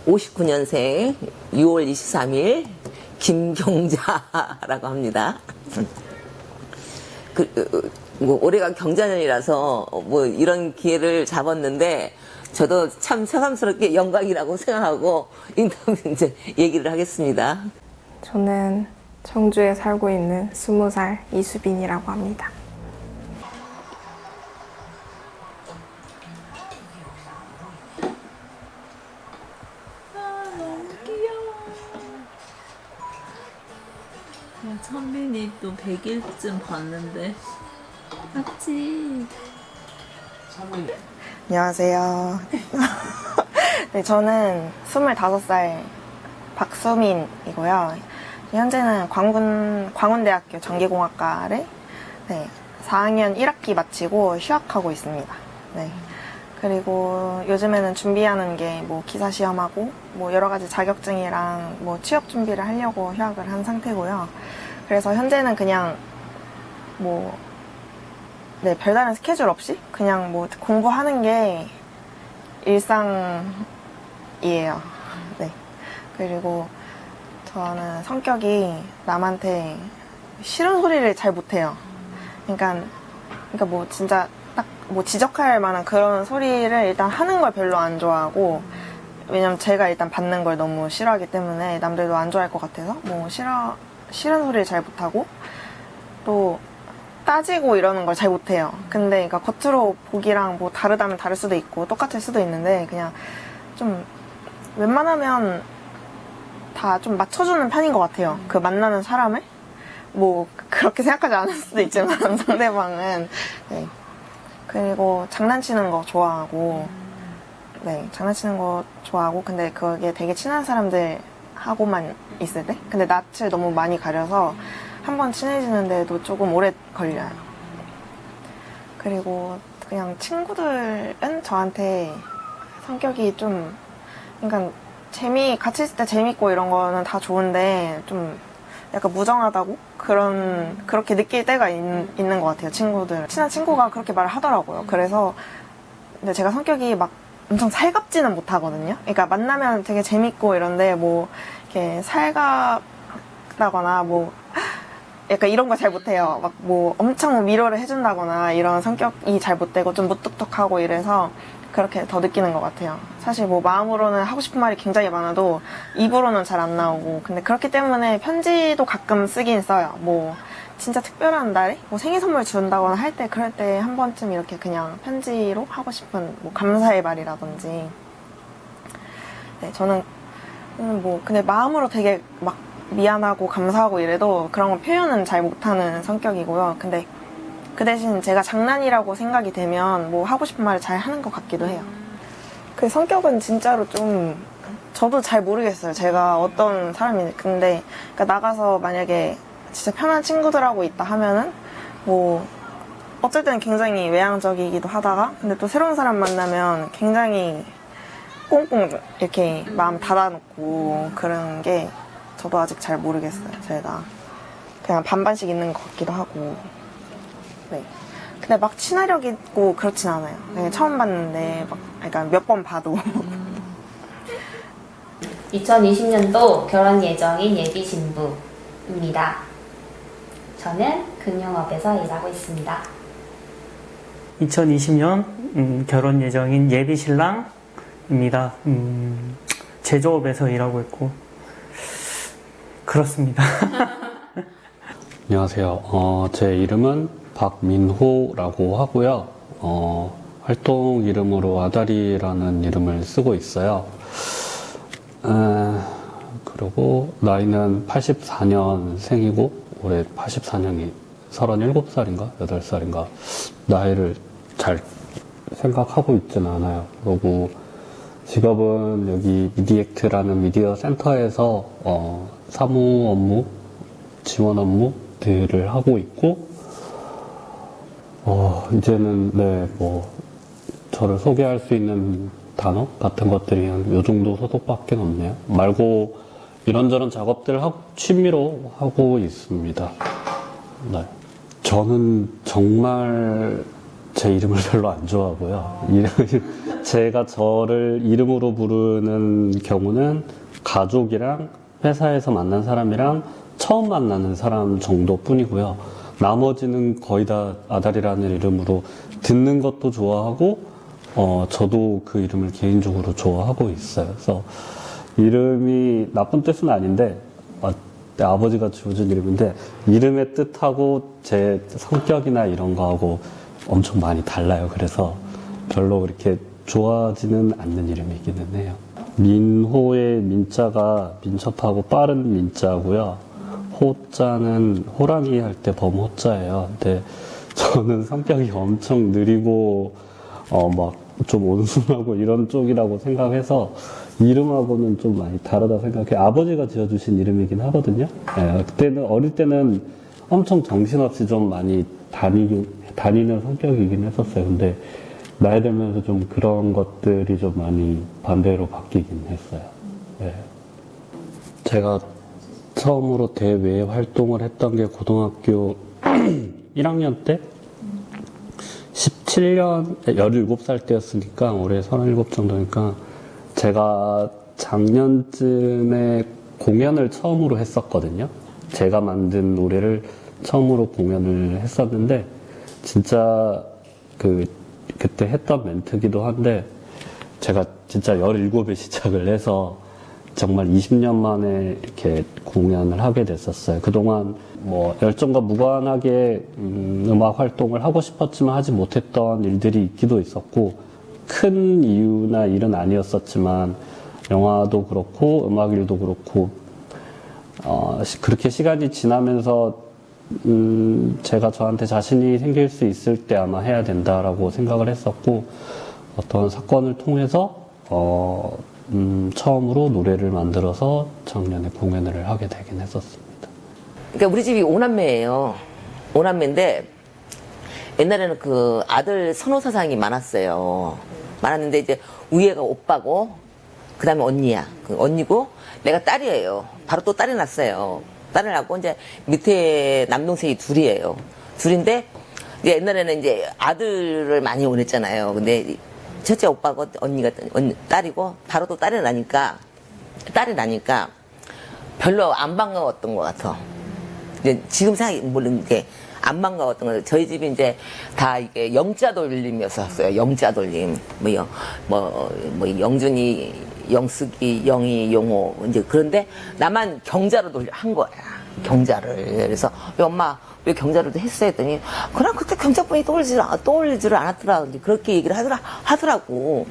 59년생 6월 23일 김경자라고 합니다. 뭐 올해가 경자년이라서 뭐 이런 기회를 잡았는데 저도 참 새삼스럽게 영광이라고 생각하고 인터뷰 이제 얘기를 하겠습니다. 저는 청주에 살고 있는 20살 이수빈이라고 합니다. 너무 귀여워. 야, 천빈이 또 100일쯤 봤는데. 맞지? 안녕하세요. 네, 저는 25살 박수민이고요. 현재는 광운대학교 전기공학과를 4학년 1학기 마치고 휴학하고 있습니다. 네. 그리고 요즘에는 준비하는 게 뭐 기사 시험하고 뭐 여러 가지 자격증이랑 뭐 취업 준비를 하려고 휴학을 한 상태고요. 그래서 현재는 그냥 뭐 별다른 스케줄 없이 그냥 뭐 공부하는 게 일상이에요. 네. 그리고 저는 성격이 남한테 싫은 소리를 잘 못해요. 그러니까 뭐 진짜 딱 뭐 지적할 만한 그런 소리를 일단 하는 걸 별로 안 좋아하고, 왜냐면 제가 일단 받는 걸 너무 싫어하기 때문에 남들도 안 좋아할 것 같아서 뭐 싫은 소리를 잘 못하고, 또 따지고 이러는 걸 잘 못해요. 근데 그러니까 겉으로 보기랑 뭐 다르다면 다를 수도 있고 똑같을 수도 있는데, 그냥 좀 웬만하면 다 좀 맞춰주는 편인 것 같아요. 그 만나는 사람을 뭐 그렇게 생각하지 않을 수도 있지만 상대방은. 네. 그리고 장난치는 거 좋아하고, 장난치는 거 좋아하고, 근데 그게 되게 친한 사람들하고만 있을 때, 근데 낯을 너무 많이 가려서 한번 친해지는데도 조금 오래 걸려요. 그리고 그냥 친구들은 저한테 성격이 좀, 그러니까 같이 있을 때 재밌고 이런 거는 다 좋은데 좀 약간 무정하다고 그렇게 느낄 때가 있는 것 같아요. 친한 친구가 그렇게 말을 하더라고요. 그래서 근데 제가 성격이 막 엄청 살갑지는 못하거든요. 그러니까 만나면 되게 재밌고 이런데 뭐 이렇게 살갑다거나 뭐 약간 이런 거 잘 못해요. 막 뭐 엄청 위로를 해준다거나 이런 성격이 잘 못되고 좀 무뚝뚝하고 이래서 그렇게 더 느끼는 것 같아요. 사실 뭐 마음으로는 하고 싶은 말이 굉장히 많아도 입으로는 잘 안 나오고, 근데 그렇기 때문에 편지도 가끔 쓰긴 써요. 뭐 진짜 특별한 날에 뭐 생일 선물 준다거나 할 때, 그럴 때 한 번쯤 이렇게 그냥 편지로 하고 싶은 뭐 감사의 말이라든지. 네, 저는 뭐 근데 마음으로 되게 막 미안하고 감사하고 이래도 그런 거 표현은 잘 못하는 성격이고요. 근데 그 대신 제가 장난이라고 생각이 되면 뭐 하고 싶은 말을 잘 하는 것 같기도 해요. 그 성격은 진짜로 좀 저도 잘 모르겠어요. 제가 어떤 사람인지. 근데 그러니까 나가서 만약에 진짜 편한 친구들하고 있다 하면은 뭐 어쩔 때는 굉장히 외향적이기도 하다가, 근데 또 새로운 사람 만나면 굉장히 꽁꽁 이렇게 마음 닫아놓고, 그런 게 저도 아직 잘 모르겠어요. 제가 그냥 반반씩 있는 것 같기도 하고. 네. 근데 막 친화력 있고 그렇진 않아요. 그냥 처음 봤는데 막 약간 몇 번 봐도. 2020년도 결혼 예정인 예비 신부입니다. 저는 금융업에서 일하고 있습니다. 2020년 결혼 예정인 예비 신랑입니다. 제조업에서 일하고 있고 그렇습니다. 안녕하세요. 제 이름은 박민호라고 하고요. 활동 이름으로 아다리라는 이름을 쓰고 있어요. 그리고 나이는 84년생이고 올해 84년이 37살인가 8살인가 나이를 잘 생각하고 있지는 않아요. 그리고 직업은 여기 미디액트라는 미디어 센터에서 사무 업무, 지원 업무들을 하고 있고, 이제는 뭐 저를 소개할 수 있는 단어 같은 것들이 한 요 정도 소속밖에 없네요. 말고 이런저런 작업들 취미로 하고 있습니다. 네. 저는 정말 제 이름을 별로 안 좋아하고요. 제가 저를 이름으로 부르는 경우는 가족이랑 회사에서 만난 사람이랑 처음 만나는 사람 정도뿐이고요. 나머지는 거의 다 아달이라는 이름으로 듣는 것도 좋아하고 저도 그 이름을 개인적으로 좋아하고 있어요. 그래서 이름이 나쁜 뜻은 아닌데 내 아버지가 지어준 이름인데 이름의 뜻하고 제 성격이나 이런 거하고 엄청 많이 달라요. 그래서 별로 그렇게 좋아하지는 않는 이름이기는 해요. 민호의 민자가 민첩하고 빠른 민자고요. 호자는 호랑이 할 때 범호자예요. 근데 저는 성격이 엄청 느리고 막 좀 온순하고 이런 쪽이라고 생각해서 이름하고는 좀 많이 다르다 생각해요. 아버지가 지어주신 이름이긴 하거든요. 네, 그때는 어릴 때는 엄청 정신없이 좀 많이 다니는 성격이긴 했었어요. 근데 나이 들면서 좀 그런 것들이 좀 많이 반대로 바뀌긴 했어요. 네. 제가 처음으로 대외 활동을 했던 게 고등학교 1학년 때 17년, 17살 때였으니까 올해 37 정도니까 제가 작년쯤에 공연을 처음으로 했었거든요. 제가 만든 노래를 처음으로 공연을 했었는데 진짜 그때 했던 멘트기도 한데 제가 진짜 17에 시작을 해서 정말 20년 만에 이렇게 공연을 하게 됐었어요. 그동안 뭐 열정과 무관하게 음악 활동을 하고 싶었지만 하지 못했던 일들이 있기도 있었고 큰 이유나 일은 아니었었지만 영화도 그렇고 음악 일도 그렇고 그렇게 시간이 지나면서 제가 저한테 자신이 생길 수 있을 때 아마 해야 된다라고 생각을 했었고 어떤 사건을 통해서 처음으로 노래를 만들어서 작년에 공연을 하게 되긴 했었습니다. 그러니까 우리 집이 5남매예요. 5남매인데 옛날에는 그 아들 선호 사상이 많았어요. 많았는데 이제 위에가 오빠고 그 다음에 언니야. 그 언니고 내가 딸이에요. 바로 또 딸이 났어요. 딸을 낳고 이제 밑에 남동생이 둘이에요. 둘인데 이제 옛날에는 이제 아들을 많이 원했잖아요. 근데 첫째 오빠고 언니가 딸이고 바로 또 딸이 나니까 별로 안 반가웠던 것 같아. 이제 지금 생각이 모르는 게 안 반가웠던 거예요. 저희 집이 이제 다 이게 영자 돌림이었어요. 영자 돌림. 뭐 영준이, 영숙이, 영희, 용호 이제 그런데 나만 경자로 한 거야. 경자를. 그래서 왜 엄마 왜 경자를 했어 했더니 그냥 그때 경자분이 떠올리지를 않았더라. 이제 그렇게 얘기를 하더라고.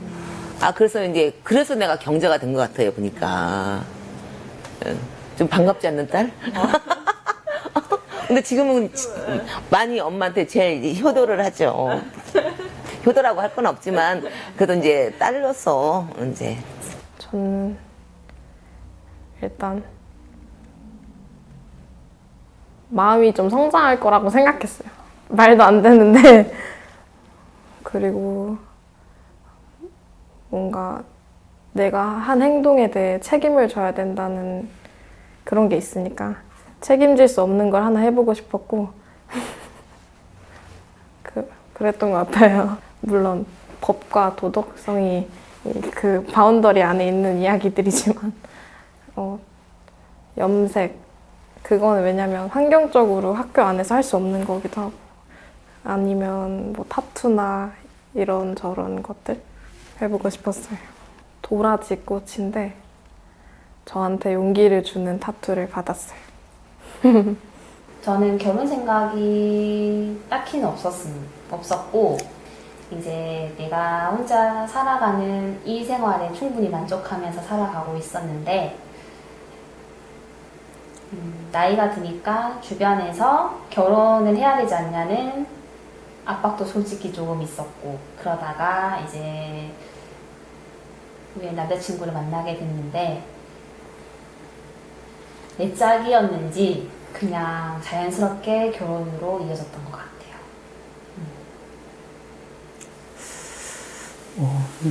그래서 내가 경자가 된 것 같아요. 보니까 좀 반갑지 않는 딸? 근데 지금은 많이 엄마한테 제일 효도를 하죠. 효도라고 할 건 없지만 그래도 이제 딸로서 이제 저는 일단 마음이 좀 성장할 거라고 생각했어요. 말도 안 되는데 그리고 뭔가 내가 한 행동에 대해 책임을 져야 된다는 그런 게 있으니까 책임질 수 없는 걸 하나 해보고 싶었고 그랬던 것 같아요. 물론 법과 도덕성이 그 바운더리 안에 있는 이야기들이지만 염색 그거는 왜냐면 환경적으로 학교 안에서 할 수 없는 거기도 하고 아니면 뭐 타투나 이런 저런 것들 해보고 싶었어요. 도라지 꽃인데 저한테 용기를 주는 타투를 받았어요. 저는 결혼 생각이 딱히는 없었고 이제 내가 혼자 살아가는 이 생활에 충분히 만족하면서 살아가고 있었는데 나이가 드니까 주변에서 결혼을 해야 되지 않냐는 압박도 솔직히 조금 있었고 그러다가 이제 우리 남자친구를 만나게 됐는데 내 짝이었는지 그냥 자연스럽게 결혼으로 이어졌던 것 같아요.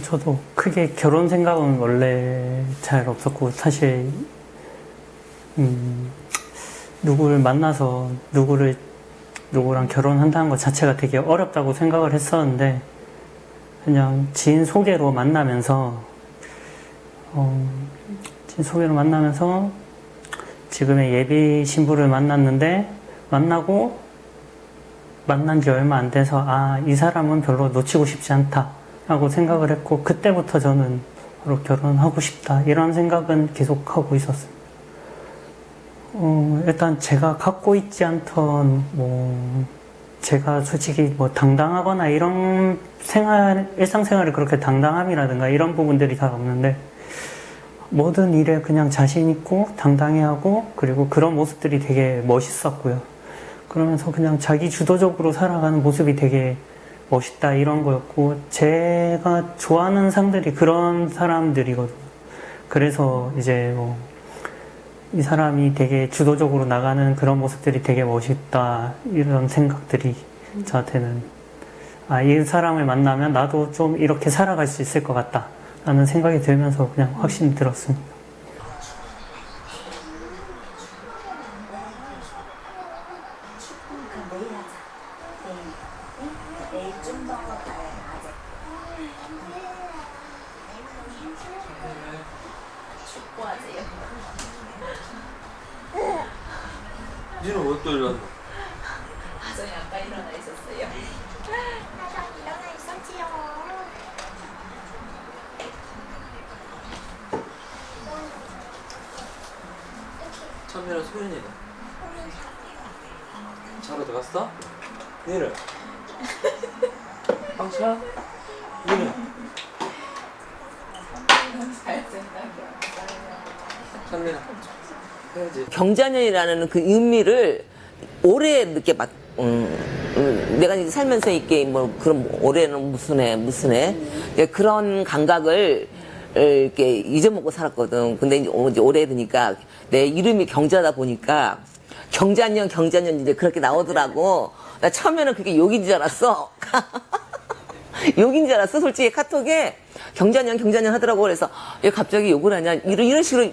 저도 크게 결혼 생각은 원래 잘 없었고 사실 누구를 만나서 누구를 누구랑 결혼한다는 것 자체가 되게 어렵다고 생각을 했었는데 그냥 지인 소개로 만나면서 지금의 예비 신부를 만났는데 만난 지 얼마 안 돼서 이 사람은 별로 놓치고 싶지 않다 라고 생각을 했고 그때부터 저는 바로 결혼하고 싶다 이런 생각은 계속 하고 있었어요. 일단 제가 갖고 있지 않던 제가 솔직히 당당하거나 이런 일상생활에 그렇게 당당함이라든가 이런 부분들이 다 없는데 모든 일에 그냥 자신 있고 당당해하고 그리고 그런 모습들이 되게 멋있었고요. 그러면서 그냥 자기 주도적으로 살아가는 모습이 되게 멋있다 이런 거였고 제가 좋아하는 상들이 그런 사람들이거든요. 그래서 이제 이 사람이 되게 주도적으로 나가는 그런 모습들이 되게 멋있다 이런 생각들이 저한테는 이 사람을 만나면 나도 좀 이렇게 살아갈 수 있을 것 같다 라는 생각이 들면서 그냥 확신이 들었습니다. 니는 왜 또 일어났나? 저희 아까 일어나 있었어요. 천미랑 소연이는? 자러 들어갔어? 니는? 황차? 니는? 천미랑 해야지. 경자년이라는 그 의미를 오래 느껴봤. 내가 이제 살면서 이게 그럼 올해는 무슨 해 이제 그런 감각을 이렇게 잊어먹고 살았거든. 근데 이제 올해 되니까 내 이름이 경자다 보니까 경자년 이제 그렇게 나오더라고. 나 처음에는 그게 욕인 줄 알았어. 욕인 줄 알았어. 솔직히 카톡에 경자년 하더라고. 그래서 얘 갑자기 욕을 하냐 이런 식으로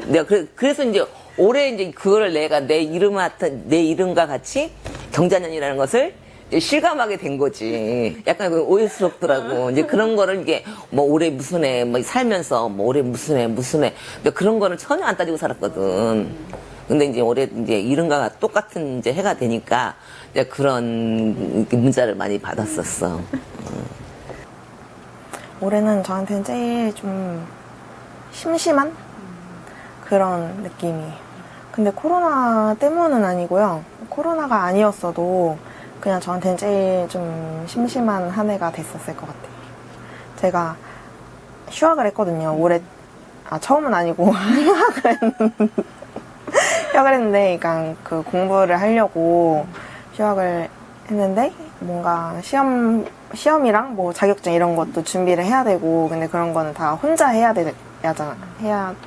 내가 그래서 이제 올해 이제 그거를 내가 내 이름과 같이 경자년이라는 것을 이제 실감하게 된 거지. 약간 오해스럽더라고. 이제 그런 거를 이게 올해 무슨 해, 살면서 올해 무슨 해. 근데 그런 거를 전혀 안 따지고 살았거든. 근데 이제 올해 이제 이름과 똑같은 이제 해가 되니까 이제 그런 문자를 많이 받았었어. 올해는 저한테는 제일 좀 심심한 그런 느낌이에요. 근데 코로나 때문은 아니고요. 코로나가 아니었어도 그냥 저한테는 제일 좀 심심한 한 해가 됐었을 것 같아요. 제가 휴학을 했거든요. 올해 처음은 아니고 휴학을 했는데 그러니까 그 공부를 하려고 휴학을 했는데 뭔가 시험이랑 자격증 이런 것도 준비를 해야 되고 근데 그런 거는 다 혼자 해야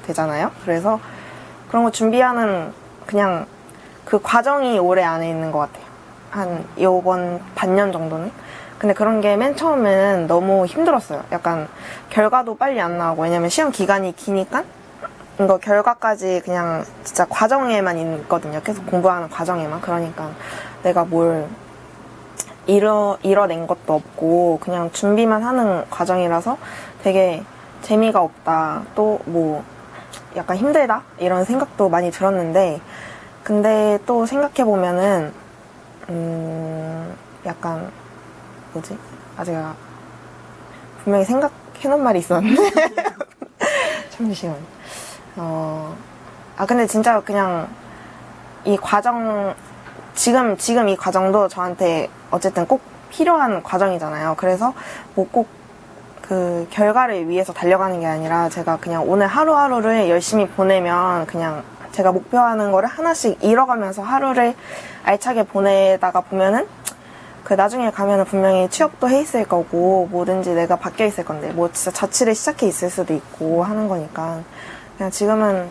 되잖아요. 그래서 그런 거 준비하는 그냥 그 과정이 올해 안에 있는 것 같아요. 한 요번 반년 정도는. 근데 그런 게 맨 처음에는 너무 힘들었어요. 약간 결과도 빨리 안 나오고 왜냐면 시험 기간이 기니까 이거 결과까지 그냥 진짜 과정에만 있거든요. 계속 공부하는 과정에만. 그러니까 내가 뭘 이뤄낸 것도 없고 그냥 준비만 하는 과정이라서 되게 재미가 없다. 또 약간 힘들다? 이런 생각도 많이 들었는데 근데 또 생각해보면은 약간 아직 분명히 생각해놓은 말이 있었는데 잠시만. 근데 진짜 그냥 이 과정 지금 이 과정도 저한테 어쨌든 꼭 필요한 과정이잖아요. 그래서 꼭 그 결과를 위해서 달려가는 게 아니라 제가 그냥 오늘 하루하루를 열심히 보내면 그냥 제가 목표하는 거를 하나씩 이뤄가면서 하루를 알차게 보내다가 보면은 그 나중에 가면은 분명히 취업도 해 있을 거고 뭐든지 내가 바뀌어 있을 건데 진짜 자취를 시작해 있을 수도 있고 하는 거니까 그냥 지금은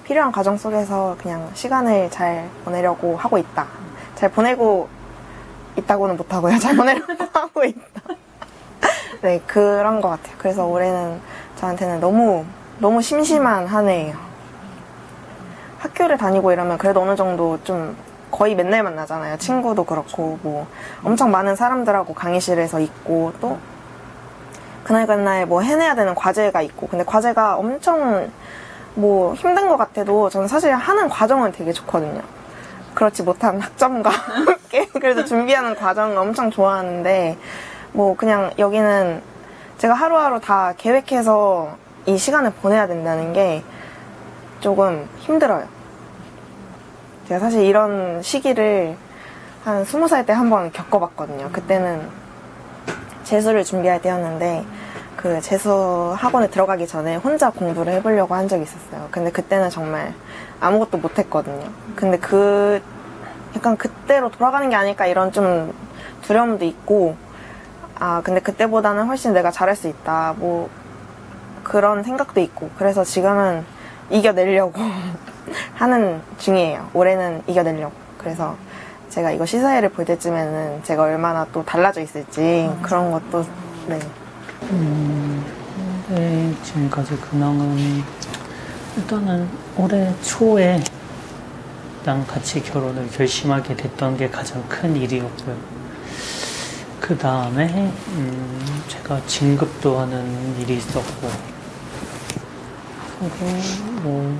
필요한 과정 속에서 그냥 시간을 잘 보내려고 하고 있다. 잘 보내고 있다고는 못하고요. 잘 보내려고 하고 있다. 네, 그런 것 같아요. 그래서 올해는 저한테는 너무 심심한 한 해예요. 학교를 다니고 이러면 그래도 어느 정도 좀 거의 맨날 만나잖아요. 친구도 그렇고 뭐 엄청 많은 사람들하고 강의실에서 있고 또 그날 뭐 해내야 되는 과제가 있고 근데 과제가 엄청 뭐 힘든 것 같아도 저는 사실 하는 과정은 되게 좋거든요. 그렇지 못한 학점과 함께 그래도 준비하는 과정을 엄청 좋아하는데 뭐 그냥 여기는 제가 하루하루 다 계획해서 이 시간을 보내야 된다는 게 조금 힘들어요. 제가 사실 이런 시기를 한 20살 때 한 번 겪어봤거든요. 그때는 재수를 준비할 때였는데 그 재수 학원에 들어가기 전에 혼자 공부를 해보려고 한 적이 있었어요. 근데 그때는 정말 아무것도 못했거든요. 근데 약간 그때로 돌아가는 게 아닐까 이런 좀 두려움도 있고 근데 그때보다는 훨씬 내가 잘할 수 있다 뭐 그런 생각도 있고 그래서 지금은 이겨내려고 하는 중이에요. 올해는 이겨내려고. 그래서 제가 이거 시사회를 볼 때쯤에는 제가 얼마나 또 달라져 있을지 그런 것도 네. 네, 지금까지 근황은 일단은 올해 초에 일단 같이 결혼을 결심하게 됐던 게 가장 큰 일이었고요. 그 다음에 제가 진급도 하는 일이 있었고 그리고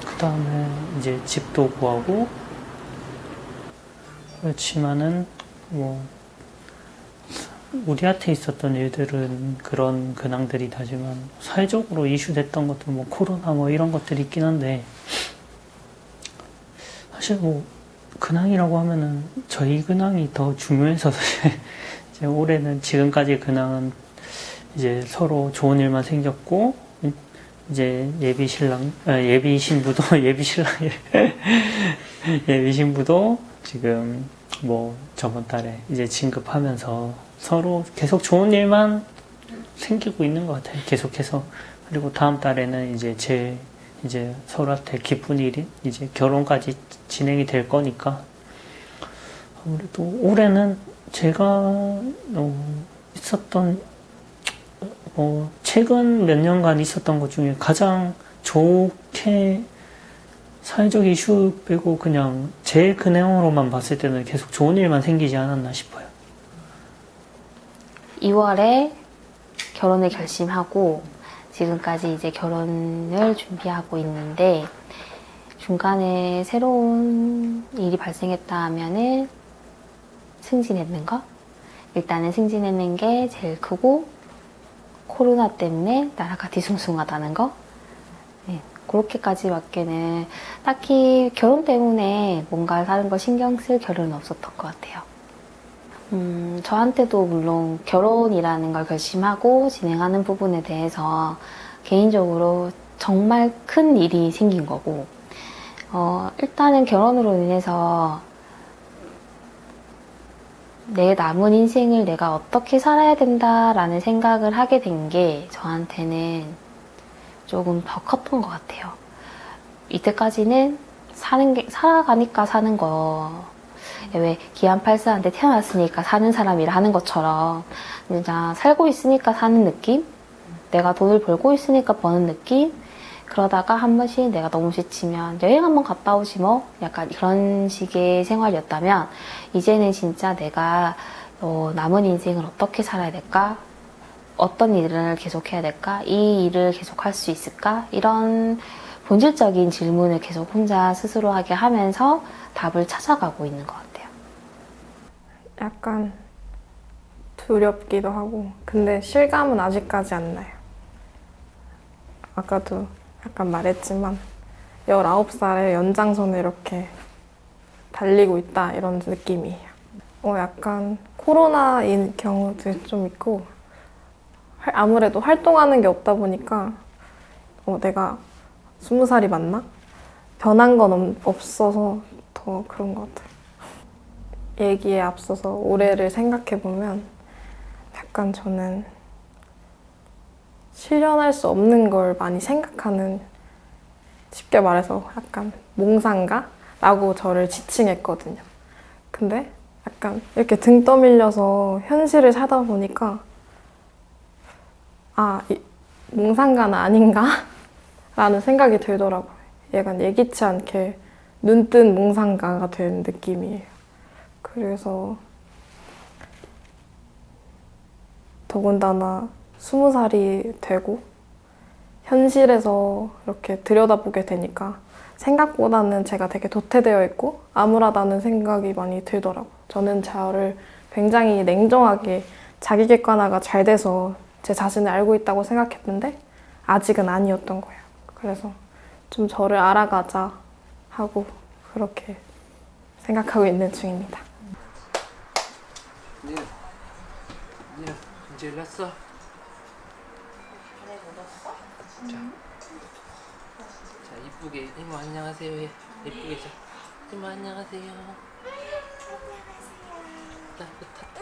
그 다음에 이제 집도 구하고 그렇지만은 뭐 우리한테 있었던 일들은 그런 근황들이 다지만 사회적으로 이슈됐던 것도 뭐 코로나 뭐 이런 것들이 있긴 한데 사실 뭐 근황이라고 하면은 저희 근황이 더 중요해서 사실 이제 올해는 지금까지 근황은 이제 서로 좋은 일만 생겼고 이제 예비 신부도 예비 신부도 지금 뭐 저번 달에 이제 진급하면서 서로 계속 좋은 일만 생기고 있는 것 같아요. 계속해서. 그리고 다음 달에는 이제 서로한테 기쁜 일이 이제 결혼까지 진행이 될 거니까 아무래도 올해는 제가 있었던 최근 몇 년간 있었던 것 중에 가장 좋게 사회적 이슈 빼고 그냥 제 근황으로만 봤을 때는 계속 좋은 일만 생기지 않았나 싶어요. 2월에 결혼을 결심하고 지금까지 이제 결혼을 준비하고 있는데 중간에 새로운 일이 발생했다 하면은 승진했는 거? 일단은 승진했는 게 제일 크고 코로나 때문에 나라가 뒤숭숭하다는 거? 네, 그렇게까지밖에는 딱히 결혼 때문에 뭔가 다른 걸 신경 쓸 겨를은 없었던 것 같아요. 저한테도 물론 결혼이라는 걸 결심하고 진행하는 부분에 대해서 개인적으로 정말 큰 일이 생긴 거고 일단은 결혼으로 인해서 내 남은 인생을 내가 어떻게 살아야 된다라는 생각을 하게 된 게 저한테는 조금 더 컸던 것 같아요. 이때까지는 살아가니까 사는 거, 왜 기안84한테 태어났으니까 사는 사람이라 하는 것처럼 그냥 살고 있으니까 사는 느낌? 내가 돈을 벌고 있으니까 버는 느낌? 그러다가 한 번씩 내가 너무 지치면 여행 한번 갔다 오지 뭐? 약간 그런 식의 생활이었다면 이제는 진짜 내가 남은 인생을 어떻게 살아야 될까? 어떤 일을 계속해야 될까? 이 일을 계속할 수 있을까? 이런 본질적인 질문을 계속 혼자 스스로 하게 하면서 답을 찾아가고 있는 것 같아요. 약간 두렵기도 하고 근데 실감은 아직까지 안 나요. 아까도 약간 말했지만 19살에 연장선에 이렇게 달리고 있다 이런 느낌이에요. 약간 코로나인 경우도 좀 있고 아무래도 활동하는 게 없다 보니까 내가 20살이 맞나? 변한 건 없어서 더 그런 것 같아요. 얘기에 앞서서 올해를 생각해보면 약간 저는 실현할 수 없는 걸 많이 생각하는, 쉽게 말해서 약간 몽상가라고 저를 지칭했거든요. 근데 약간 이렇게 등 떠밀려서 현실을 살다 보니까 몽상가는 아닌가? 라는 생각이 들더라고요. 약간 예기치 않게 눈뜬 몽상가가 된 느낌이에요. 그래서 더군다나 20살이 되고 현실에서 이렇게 들여다보게 되니까 생각보다는 제가 되게 도태되어 있고 암울하다는 생각이 많이 들더라고요. 저는 저를 굉장히 냉정하게 자기 객관화가 잘 돼서 제 자신을 알고 있다고 생각했는데 아직은 아니었던 거예요. 그래서 좀 저를 알아가자 하고 그렇게 생각하고 있는 중입니다. 니는 이제 일났어? 자, 이쁘게 이모 안녕하세요 해. 이쁘게 자. 이모 안녕하세요. 따뜻하다.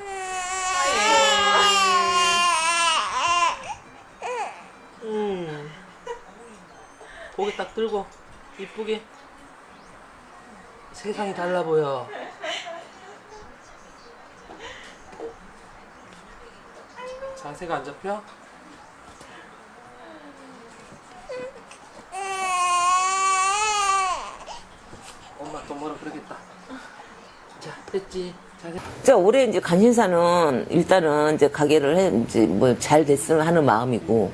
고개 딱 들고 이쁘게. 세상이 달라 보여. 자세가 안 잡혀? 엄마 또 뭐라 그러겠다. 자, 됐지? 자세. 저 올해 이제 간신사는 일단은 이제 가게를 이제 뭐 잘 됐으면 하는 마음이고,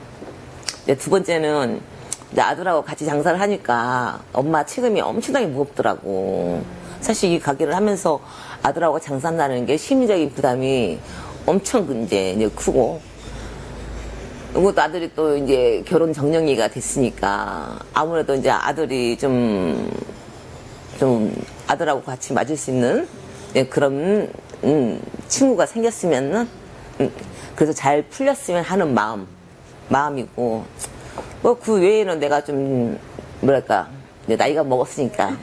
이제 두 번째는 이제 아들하고 같이 장사를 하니까 엄마 책임이 엄청나게 무겁더라고. 사실 이 가게를 하면서 아들하고 장사한다는 게 심리적인 부담이 엄청 이제 크고, 그것도 아들이 또 이제 결혼 정년기가 됐으니까 아무래도 이제 아들이 좀 아들하고 같이 맞을 수 있는 그런 친구가 생겼으면 그래서 잘 풀렸으면 하는 마음이고, 뭐 그 외에는 내가 좀 뭐랄까 이제 나이가 먹었으니까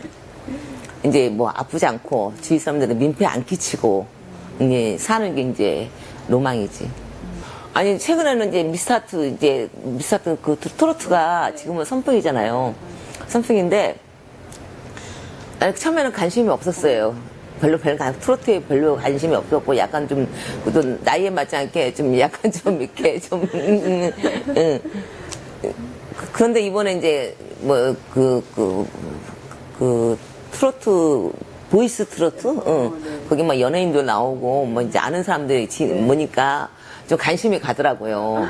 이제 뭐 아프지 않고 주위 사람들은 민폐 안 끼치고 이제 사는 게 이제 로망이지. 아니 최근에는 이제 미스터트 그 트로트가 지금은 선풍이잖아요. 선풍인데 나는 처음에는 관심이 없었어요. 트로트에 별로 관심이 없었고 약간 좀 나이에 맞지 않게 좀 약간 좀 이렇게 좀 그런데 이번에 이제 뭐 그 트로트 보이스 트로트 거기 막 연예인도 나오고 뭐 이제 아는 사람들이 보니까 좀 관심이 가더라고요.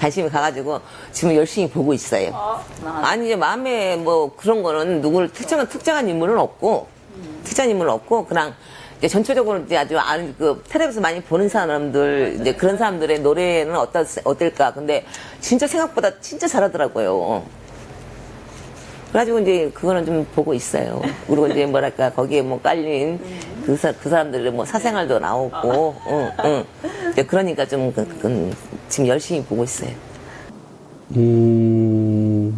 관심이 가가지고 지금 열심히 보고 있어요. 아니 이제 마음에 뭐 그런 거는 누구를 특정한 인물은 없고 그냥 이제 전체적으로 이제 아주 아는 그 텔레비에서 많이 보는 사람들 이제 그런 사람들의 노래는 어떨까. 근데 진짜 생각보다 진짜 잘하더라고요. 그래가지고 이제 그거는 좀 보고 있어요. 그리고 이제 뭐랄까 거기에 뭐 깔린 그 사람들의 뭐 사생활도 나오고, 이제 그러니까 좀 지금 열심히 보고 있어요. 그냥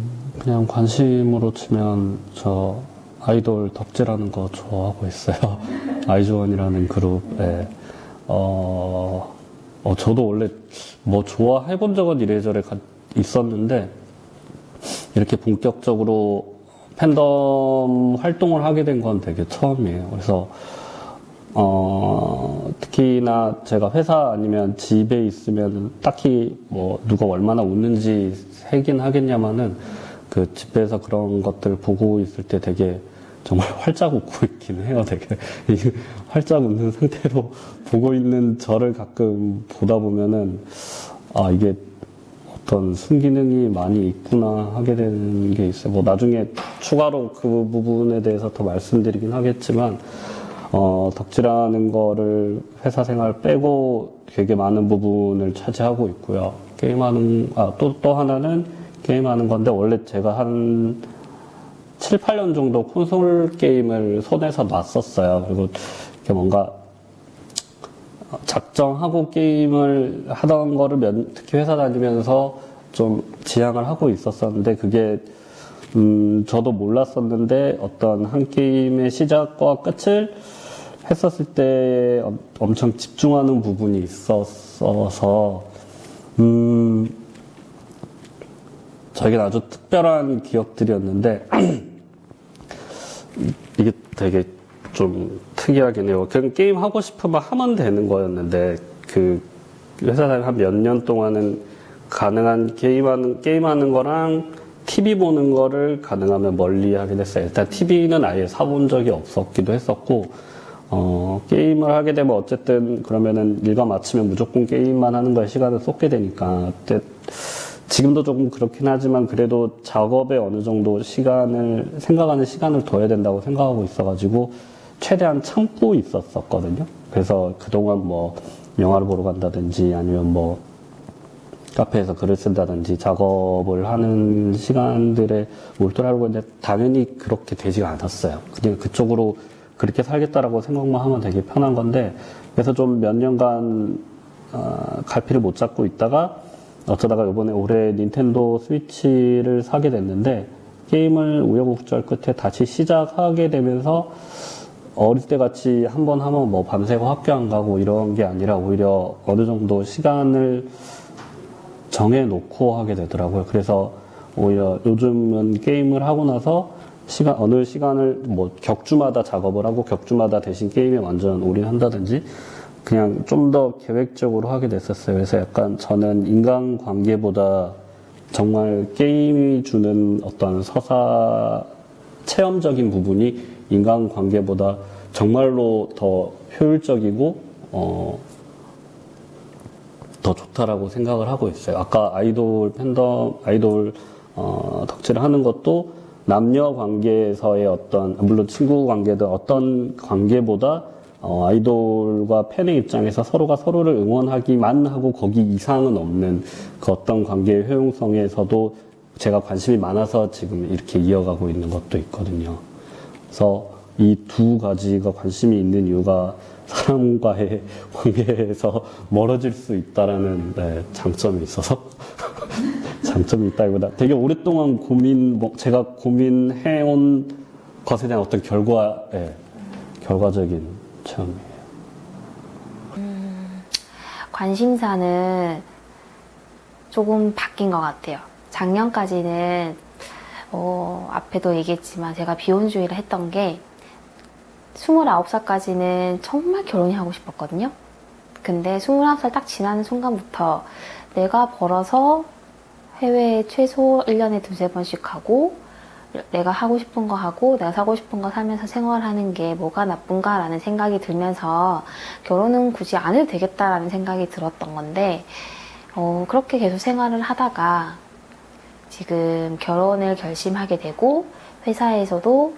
관심으로 치면 저 아이돌 덕질하는 거 좋아하고 있어요. 아이즈원이라는 그룹에 저도 원래 뭐 좋아해본 적은 이래저래 있었는데 이렇게 본격적으로 팬덤 활동을 하게 된 건 되게 처음이에요. 그래서 특히나 제가 회사 아니면 집에 있으면 딱히 뭐 누가 얼마나 웃는지 세긴 하겠냐마는 그 집에서 그런 것들 보고 있을 때 되게 정말 활짝 웃고 있긴 해요. 되게 활짝 웃는 상태로 보고 있는 저를 가끔 보다 보면은 아 이게 어떤 순기능이 많이 있구나 하게 되는 게 있어요. 뭐 나중에 추가로 그 부분에 대해서 더 말씀드리긴 하겠지만 덕질하는 거를 회사 생활 빼고 되게 많은 부분을 차지하고 있고요. 게임하는 또 하나는 게임하는 건데 원래 제가 한 7, 8년 정도 콘솔 게임을 손에서 놨었어요. 그리고 이렇게 뭔가 작정하고 게임을 하던 거를 특히 회사 다니면서 좀 지향을 하고 있었었는데 그게 저도 몰랐었는데 어떤 한 게임의 시작과 끝을 했었을 때 엄청 집중하는 부분이 있었어서 저에겐 아주 특별한 기억들이었는데 이게 되게 좀 특이하긴 해요. 그냥 게임 하고 싶으면 하면 되는 거였는데 그 회사 다니는 한 몇 년 동안은 가능한 게임하는 거랑 TV 보는 거를 가능하면 멀리 하게 됐어요. 일단 TV는 아예 사본 적이 없었기도 했었고, 게임을 하게 되면 어쨌든 그러면은 일과 마치면 무조건 게임만 하는 거에 시간을 쏟게 되니까, 지금도 조금 그렇긴 하지만 그래도 작업에 어느 정도 생각하는 시간을 둬야 된다고 생각하고 있어가지고, 최대한 참고 있었었거든요. 그래서 그동안 뭐, 영화를 보러 간다든지 아니면 뭐, 카페에서 글을 쓴다든지 작업을 하는 시간들에 몰두를 하려고 했는데 당연히 그렇게 되지가 않았어요. 그냥 그쪽으로 그렇게 살겠다라고 생각만 하면 되게 편한 건데 그래서 좀 몇 년간 갈피를 못 잡고 있다가 어쩌다가 이번에 올해 닌텐도 스위치를 사게 됐는데 게임을 우여곡절 끝에 다시 시작하게 되면서 어릴 때 같이 한번 하면 뭐 밤새고 학교 안 가고 이런 게 아니라 오히려 어느 정도 시간을 정해놓고 하게 되더라고요. 그래서 오히려 요즘은 게임을 하고 나서 어느 시간을 뭐 격주마다 작업을 하고 격주마다 대신 게임에 완전 올인한다든지 그냥 좀 더 계획적으로 하게 됐었어요. 그래서 약간 저는 인간관계보다 정말 게임이 주는 어떤 체험적인 부분이 인간관계보다 정말로 더 효율적이고 더 좋다라고 생각을 하고 있어요. 아까 아이돌 덕질을 하는 것도 남녀 관계에서의 물론 친구 관계든 어떤 관계보다 아이돌과 팬의 입장에서 서로가 서로를 응원하기만 하고 거기 이상은 없는 그 어떤 관계의 효용성에서도 제가 관심이 많아서 지금 이렇게 이어가고 있는 것도 있거든요. 그래서 이 두 가지가 관심이 있는 이유가 사람과의 관계에서 멀어질 수 있다라는 장점이 있어서 장점이 있다기보다 되게 오랫동안 제가 고민해온 것에 대한 어떤 결과적인 체험이에요. 관심사는 조금 바뀐 것 같아요. 작년까지는 앞에도 얘기했지만 제가 비혼주의를 했던 게 29살까지는 정말 결혼이 하고 싶었거든요. 근데 29살 딱 지나는 순간부터 내가 벌어서 해외에 최소 1년에 두세 번씩 가고 내가 하고 싶은 거 하고 내가 사고 싶은 거 사면서 생활하는 게 뭐가 나쁜가라는 생각이 들면서 결혼은 굳이 안 해도 되겠다라는 생각이 들었던 건데 그렇게 계속 생활을 하다가 지금 결혼을 결심하게 되고 회사에서도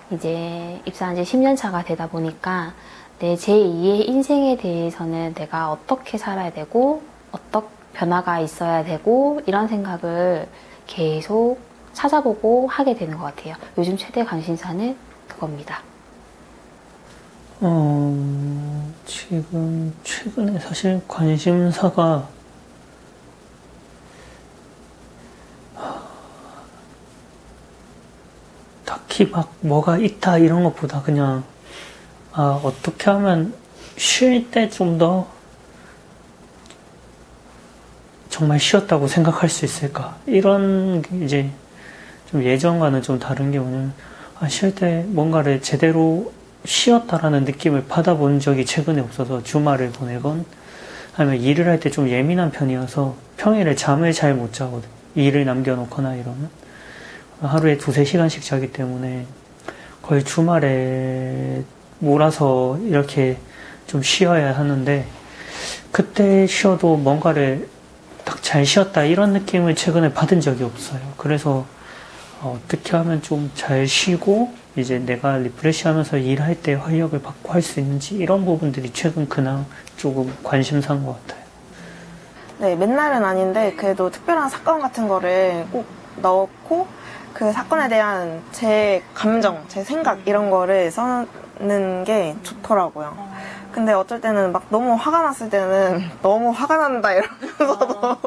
이제 입사한 지 10년 차가 되다 보니까 내 제2의 인생에 대해서는 내가 어떻게 살아야 되고 어떤 변화가 있어야 되고 이런 생각을 계속 찾아보고 하게 되는 것 같아요. 요즘 최대 관심사는 그겁니다. 지금 최근에 사실 관심사가 딱히 막 뭐가 있다 이런 것보다 그냥 어떻게 하면 쉴 때 좀 더 정말 쉬었다고 생각할 수 있을까 이런 게 이제 좀 예전과는 좀 다른 게 뭐냐면 쉴 때 뭔가를 제대로 쉬었다라는 느낌을 받아본 적이 최근에 없어서 주말을 보내건 아니면 일을 할 때 좀 예민한 편이어서 평일에 잠을 잘 못 자거든. 일을 남겨놓거나 이러면 하루에 2-3시간씩 자기 때문에 거의 주말에 몰아서 이렇게 좀 쉬어야 하는데 그때 쉬어도 뭔가를 딱 잘 쉬었다 이런 느낌을 최근에 받은 적이 없어요. 그래서 어떻게 하면 좀 잘 쉬고 이제 내가 리프레시하면서 일할 때 활력을 받고 할 수 있는지 이런 부분들이 최근 근황 조금 관심사인 것 같아요. 네, 맨날은 아닌데 그래도 특별한 사건 같은 거를 꼭 넣고 그 사건에 대한 제 감정, 제 생각 이런 거를 써는 게 좋더라고요. 근데 어쩔 때는 막 너무 화가 났을 때는 너무 화가 난다 이러면서도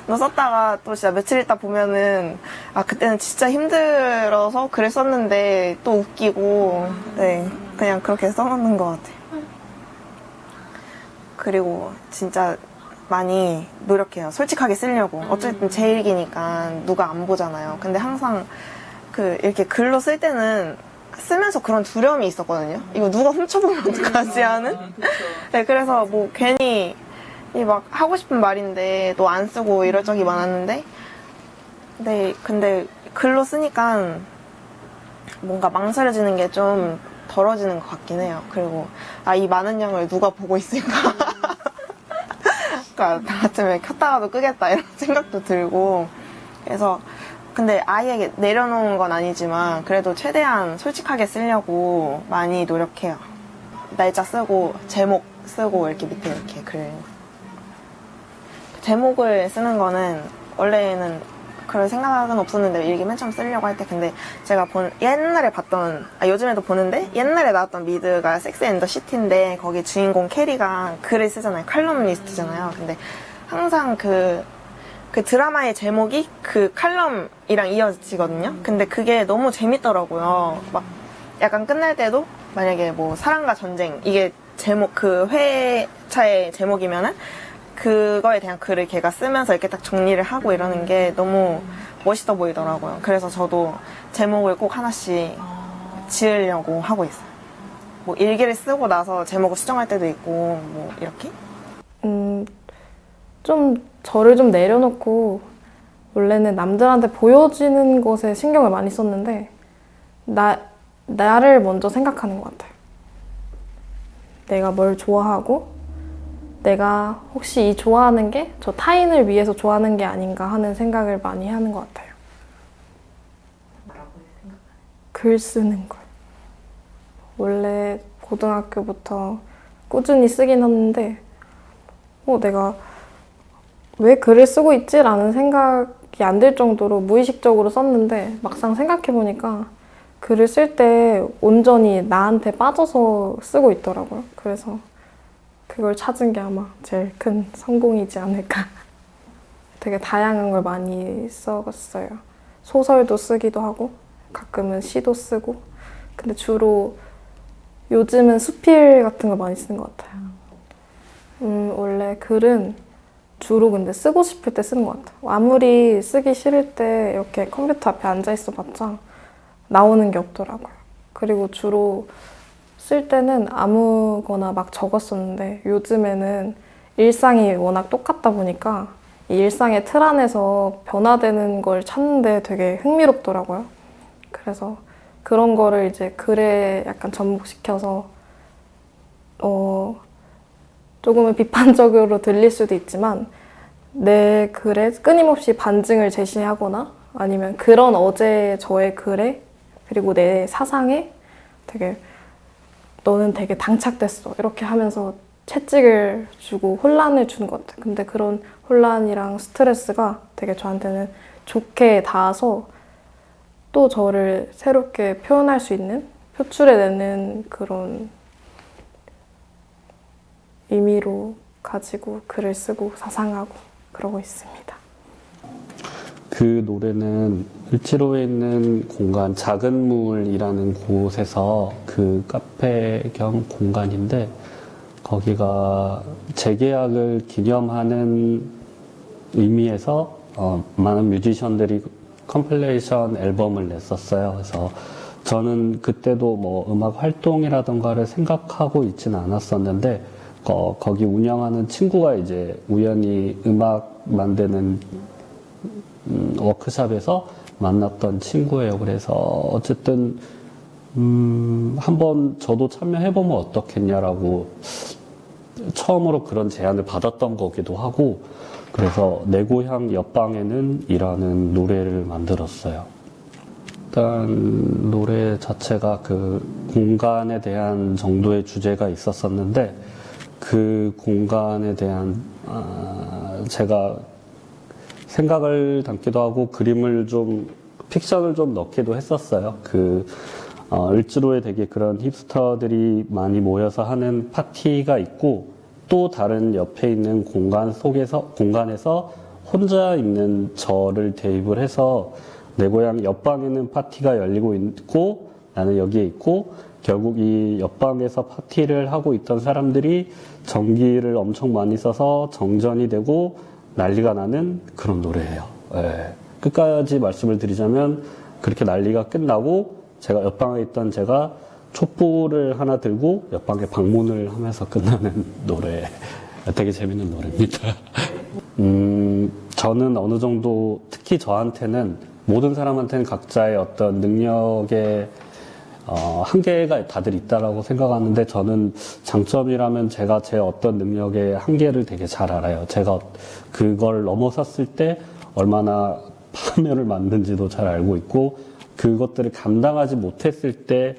너 썼다가 또 진짜 며칠 있다 보면은 그때는 진짜 힘들어서 글을 썼는데 또 웃기고 네 그냥 그렇게 써놓는 것 같아요. 그리고 진짜 많이 노력해요. 솔직하게 쓰려고. 어쨌든 제 일기니까 누가 안 보잖아요. 근데 항상 이렇게 글로 쓸 때는 쓰면서 그런 두려움이 있었거든요. 이거 누가 훔쳐보면 어떡하지 하는? 네, 그래서 뭐 괜히 막 하고 싶은 말인데 또 안 쓰고 이럴 적이 많았는데 네, 근데 글로 쓰니까 뭔가 망설여지는 게 좀 덜어지는 것 같긴 해요. 그리고 이 많은 양을 누가 보고 있을까? 그러니까 아침에 켰다가도 끄겠다 이런 생각도 들고 그래서 근데 아예 내려놓은 건 아니지만 그래도 최대한 솔직하게 쓰려고 많이 노력해요. 날짜 쓰고 제목 쓰고 이렇게 밑에 이렇게 글 제목을 쓰는 거는 원래는 그럴 생각은 없었는데 일기 맨 처음 쓰려고 할 때 근데 제가 옛날에 봤던 요즘에도 보는데 옛날에 나왔던 미드가 섹스 앤 더 시티인데 거기 주인공 캐리가 글을 쓰잖아요. 칼럼니스트잖아요. 근데 항상 그 드라마의 제목이 그 칼럼이랑 이어지거든요. 근데 그게 너무 재밌더라고요. 막 약간 끝날 때도 만약에 뭐 사랑과 전쟁 이게 제목 그 회차의 제목이면은 그거에 대한 글을 걔가 쓰면서 이렇게 딱 정리를 하고 이러는 게 너무 멋있어 보이더라고요. 그래서 저도 제목을 꼭 하나씩 지으려고 하고 있어요. 뭐 일기를 쓰고 나서 제목을 수정할 때도 있고 뭐 이렇게. 좀 저를 좀 내려놓고 원래는 남들한테 보여지는 것에 신경을 많이 썼는데 나를 먼저 생각하는 것 같아요. 내가 뭘 좋아하고 내가 혹시 이 좋아하는 게 저 타인을 위해서 좋아하는 게 아닌가 하는 생각을 많이 하는 것 같아요. 글 쓰는 걸. 원래 고등학교부터 꾸준히 쓰긴 했는데 내가 왜 글을 쓰고 있지? 라는 생각이 안 들 정도로 무의식적으로 썼는데 막상 생각해보니까 글을 쓸 때 온전히 나한테 빠져서 쓰고 있더라고요. 그래서 그걸 찾은 게 아마 제일 큰 성공이지 않을까. 되게 다양한 걸 많이 써봤어요. 소설도 쓰기도 하고 가끔은 시도 쓰고 근데 주로 요즘은 수필 같은 걸 많이 쓰는 것 같아요. 원래 글은 주로 근데 쓰고 싶을 때 쓰는 것 같아요. 아무리 쓰기 싫을 때 이렇게 컴퓨터 앞에 앉아 있어 봤자 나오는 게 없더라고요. 그리고 주로 쓸 때는 아무거나 막 적었었는데 요즘에는 일상이 워낙 똑같다 보니까 이 일상의 틀 안에서 변화되는 걸 찾는데 되게 흥미롭더라고요. 그래서 그런 거를 이제 글에 약간 접목시켜서 조금은 비판적으로 들릴 수도 있지만 내 글에 끊임없이 반증을 제시하거나 아니면 그런 어제 저의 글에 그리고 내 사상에 되게 너는 되게 당착됐어 이렇게 하면서 채찍을 주고 혼란을 주는 것 같아요. 근데 그런 혼란이랑 스트레스가 되게 저한테는 좋게 닿아서 또 저를 새롭게 표현할 수 있는 표출해내는 그런 의미로 가지고 글을 쓰고 사상하고 그러고 있습니다. 그 노래는 을지로에 있는 공간 작은 물이라는 곳에서 그 카페 겸 공간인데 거기가 재계약을 기념하는 의미에서 많은 뮤지션들이 컴필레이션 앨범을 냈었어요. 그래서 저는 그때도 뭐 음악 활동이라던가를 생각하고 있지는 않았었는데 거기 운영하는 친구가 이제 우연히 음악 만드는 워크숍에서 만났던 친구예요. 그래서 어쨌든 한번 저도 참여해보면 어떻겠냐라고 처음으로 그런 제안을 받았던 거기도 하고 그래서 내 고향 옆방에는 이라는 노래를 만들었어요. 일단 노래 자체가 그 공간에 대한 정도의 주제가 있었었는데 그 공간에 대한 제가 생각을 담기도 하고 그림을 좀 픽션을 좀 넣기도 했었어요. 을지로에 되게 그런 힙스터들이 많이 모여서 하는 파티가 있고 또 다른 옆에 있는 공간에서 혼자 있는 저를 대입을 해서 내 고향 옆방에는 파티가 열리고 있고 나는 여기에 있고 결국 이 옆방에서 파티를 하고 있던 사람들이 전기를 엄청 많이 써서 정전이 되고 난리가 나는 그런 노래예요. 예. 끝까지 말씀을 드리자면 그렇게 난리가 끝나고 제가 옆방에 있던 제가 촛불을 하나 들고 옆방에 방문을 하면서 끝나는 노래. 되게 재밌는 노래입니다. 저는 어느 정도 특히 저한테는 모든 사람한테는 각자의 어떤 능력의 한계가 다들 있다라고 생각하는데 저는 장점이라면 제가 제 어떤 능력의 한계를 되게 잘 알아요. 제가 그걸 넘어섰을 때 얼마나 파멸을 만든지도 잘 알고 있고 그것들을 감당하지 못했을 때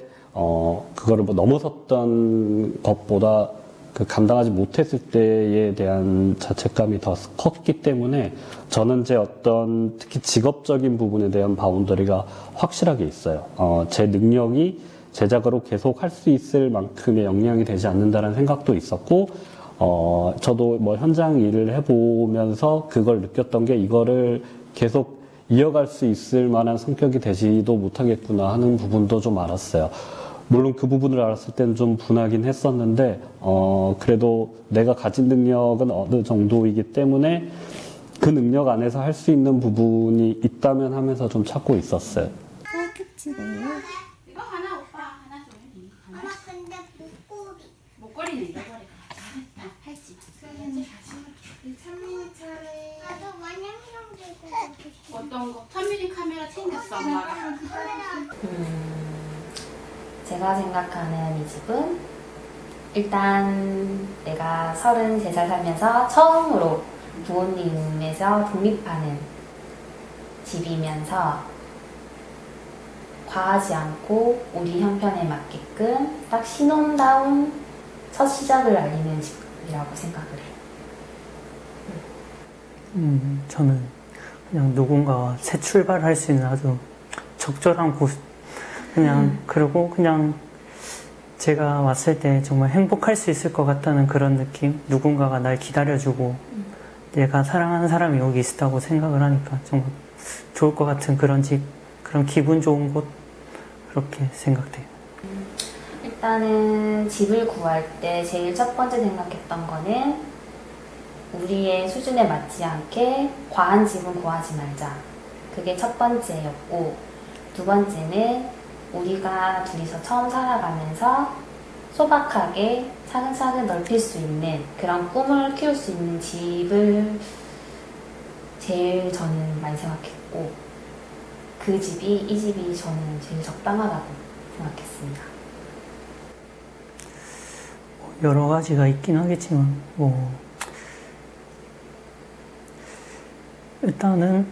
그거를 뭐 넘어섰던 것보다 그 감당하지 못했을 때에 대한 자책감이 더 컸기 때문에 저는 제 어떤 특히 직업적인 부분에 대한 바운더리가 확실하게 있어요. 제 능력이 제작으로 계속 할 수 있을 만큼의 역량이 되지 않는다는 생각도 있었고, 저도 뭐 현장 일을 해보면서 그걸 느꼈던 게 이거를 계속 이어갈 수 있을 만한 성격이 되지도 못하겠구나 하는 부분도 좀 알았어요. 물론 그 부분을 알았을 때는 좀 분하긴 했었는데, 그래도 내가 가진 능력은 어느 정도이기 때문에 그 능력 안에서 할 수 있는 부분이 있다면 하면서 좀 찾고 있었어요. 이거 하나 오빠 하나 줘. 엄마 근데 목걸이 목걸이는 잃어버릴까? 팔찌. 찬민이 차례 나도 만약형 들고 싶어 어떤 거? 터미리 카메라 챙겼어 엄마가. 제가 생각하는 이 집은 일단 내가 33살 살면서 처음으로 부모님에서 독립하는 집이면서 과하지 않고 우리 형편에 맞게끔 딱 신혼다운 첫 시작을 알리는 집이라고 생각을 해요. 저는 그냥 누군가와 새 출발할 수 있는 아주 적절한 곳, 그냥, 그리고 그냥 제가 왔을 때 정말 행복할 수 있을 것 같다는 그런 느낌? 누군가가 날 기다려주고, 내가 사랑하는 사람이 여기 있다고 생각을 하니까 정말 좋을 것 같은 그런 집, 그런 기분 좋은 곳, 그렇게 생각돼요. 일단은 집을 구할 때 제일 첫 번째 생각했던 거는 우리의 수준에 맞지 않게 과한 집은 구하지 말자. 그게 첫 번째였고, 두 번째는 우리가 둘이서 처음 살아가면서 소박하게 차근차근 넓힐 수 있는 그런 꿈을 키울 수 있는 집을 제일 저는 많이 생각했고, 그 집이, 이 집이 저는 제일 적당하다고 생각했습니다. 여러 가지가 있긴 하겠지만, 일단은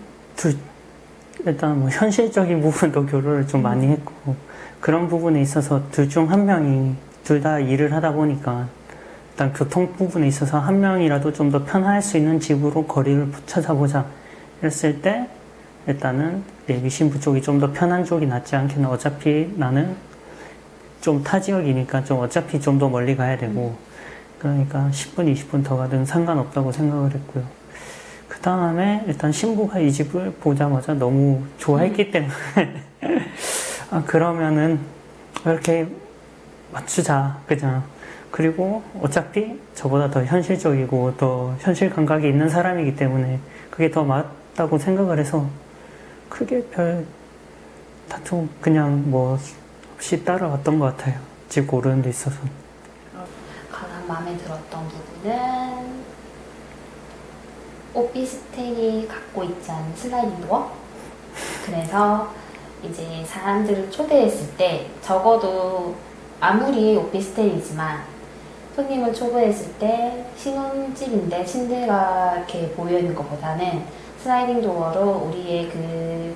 일단 뭐 현실적인 부분도 교류를 좀 많이 했고, 그런 부분에 있어서 둘 중 한 명이 둘 다 일을 하다 보니까 일단 교통 부분에 있어서 한 명이라도 좀 더 편할 수 있는 집으로 거리를 찾아보자 이랬을 때 일단은 미신부 쪽이 좀 더 편한 쪽이 낫지 않겠나. 어차피 나는 좀 타 지역이니까 좀 어차피 좀 더 멀리 가야 되고, 그러니까 10분 20분 더 가든 상관없다고 생각을 했고요. 그 다음에 일단 신부가 이 집을 보자마자 너무 좋아했기 때문에 그러면은 이렇게 맞추자 그냥. 그리고 어차피 저보다 더 현실적이고 더 현실 감각이 있는 사람이기 때문에 그게 더 맞다고 생각을 해서 크게 별 다툼 그냥 뭐 없이 따라왔던 것 같아요. 집 고르는 데 있어서. 가장 마음에 들었던 부분은 오피스텔이 갖고 있지 않은 슬라이딩 도어? 그래서 이제 사람들을 초대했을 때 적어도 아무리 오피스텔이지만 손님을 초대했을 때 신혼집인데 침대가 이렇게 보여있는 것보다는 슬라이딩 도어로 우리의 그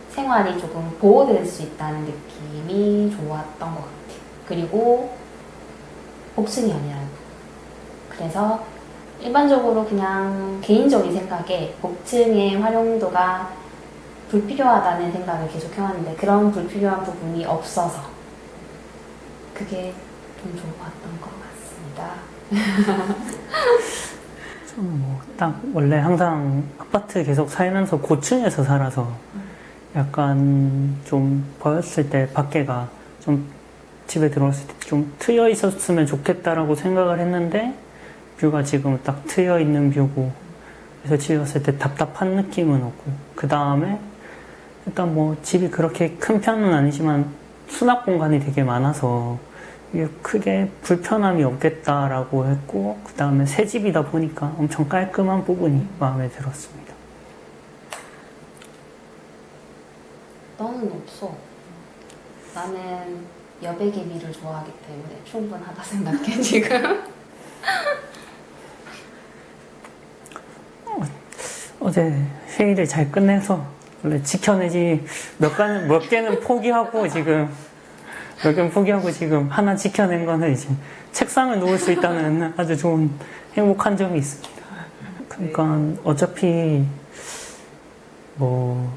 생활이 조금 보호될 수 있다는 느낌이 좋았던 것 같아요. 그리고 복층이 아니라는 거. 그래서 일반적으로 그냥 개인적인 생각에 복층의 활용도가 불필요하다는 생각을 계속 해왔는데 그런 불필요한 부분이 없어서 그게 좀 좋았던 것 같습니다. 저는 뭐 딱 원래 항상 아파트 계속 살면서 고층에서 살아서 약간 좀 보였을 때 밖에가 좀 집에 들어왔을 때 좀 트여 있었으면 좋겠다라고 생각을 했는데 뷰가 지금 딱 트여 있는 뷰고, 그래서 집에 왔을 때 답답한 느낌은 없고, 그 다음에 일단 뭐 집이 그렇게 큰 편은 아니지만 수납 공간이 되게 많아서 크게 불편함이 없겠다라고 했고, 그 다음에 새 집이다 보니까 엄청 깔끔한 부분이 마음에 들었습니다. 너는 없어. 나는 여백의 미를 좋아하기 때문에 충분하다 생각해 지금. 어제 회의를 잘 끝내서 원래 지켜내지 몇 개는 포기하고 지금 하나 지켜낸 거는 이제 책상을 놓을 수 있다는 아주 좋은 행복한 점이 있습니다. 그러니까 어차피 뭐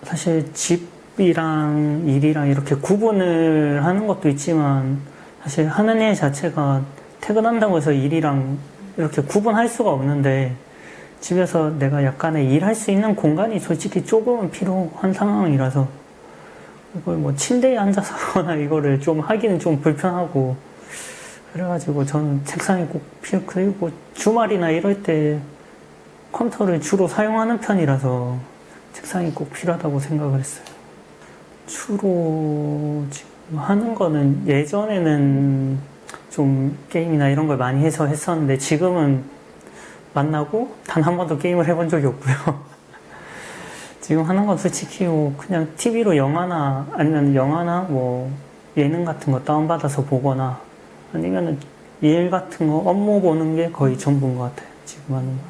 사실 집이랑 일이랑 이렇게 구분을 하는 것도 있지만 사실 하는 일 자체가 퇴근한다고 해서 일이랑 이렇게 구분할 수가 없는데 집에서 내가 약간의 일할 수 있는 공간이 솔직히 조금은 필요한 상황이라서 이걸 뭐 침대에 앉아서 하거나 이거를 좀 하기는 좀 불편하고 그래가지고 저는 책상이 꼭 필요. 그리고 주말이나 이럴 때 컴퓨터를 주로 사용하는 편이라서 책상이 꼭 필요하다고 생각을 했어요. 주로 지금 하는 거는 예전에는 좀 게임이나 이런 걸 많이 해서 했었는데 지금은 만나고 단 한 번도 게임을 해본 적이 없고요. 지금 하는 건 솔직히 뭐 그냥 TV로 영화나 아니면 영화나 뭐 예능 같은 거 다운받아서 보거나 아니면은 일 같은 거 업무 보는 게 거의 전부인 것 같아요. 지금 하는 거.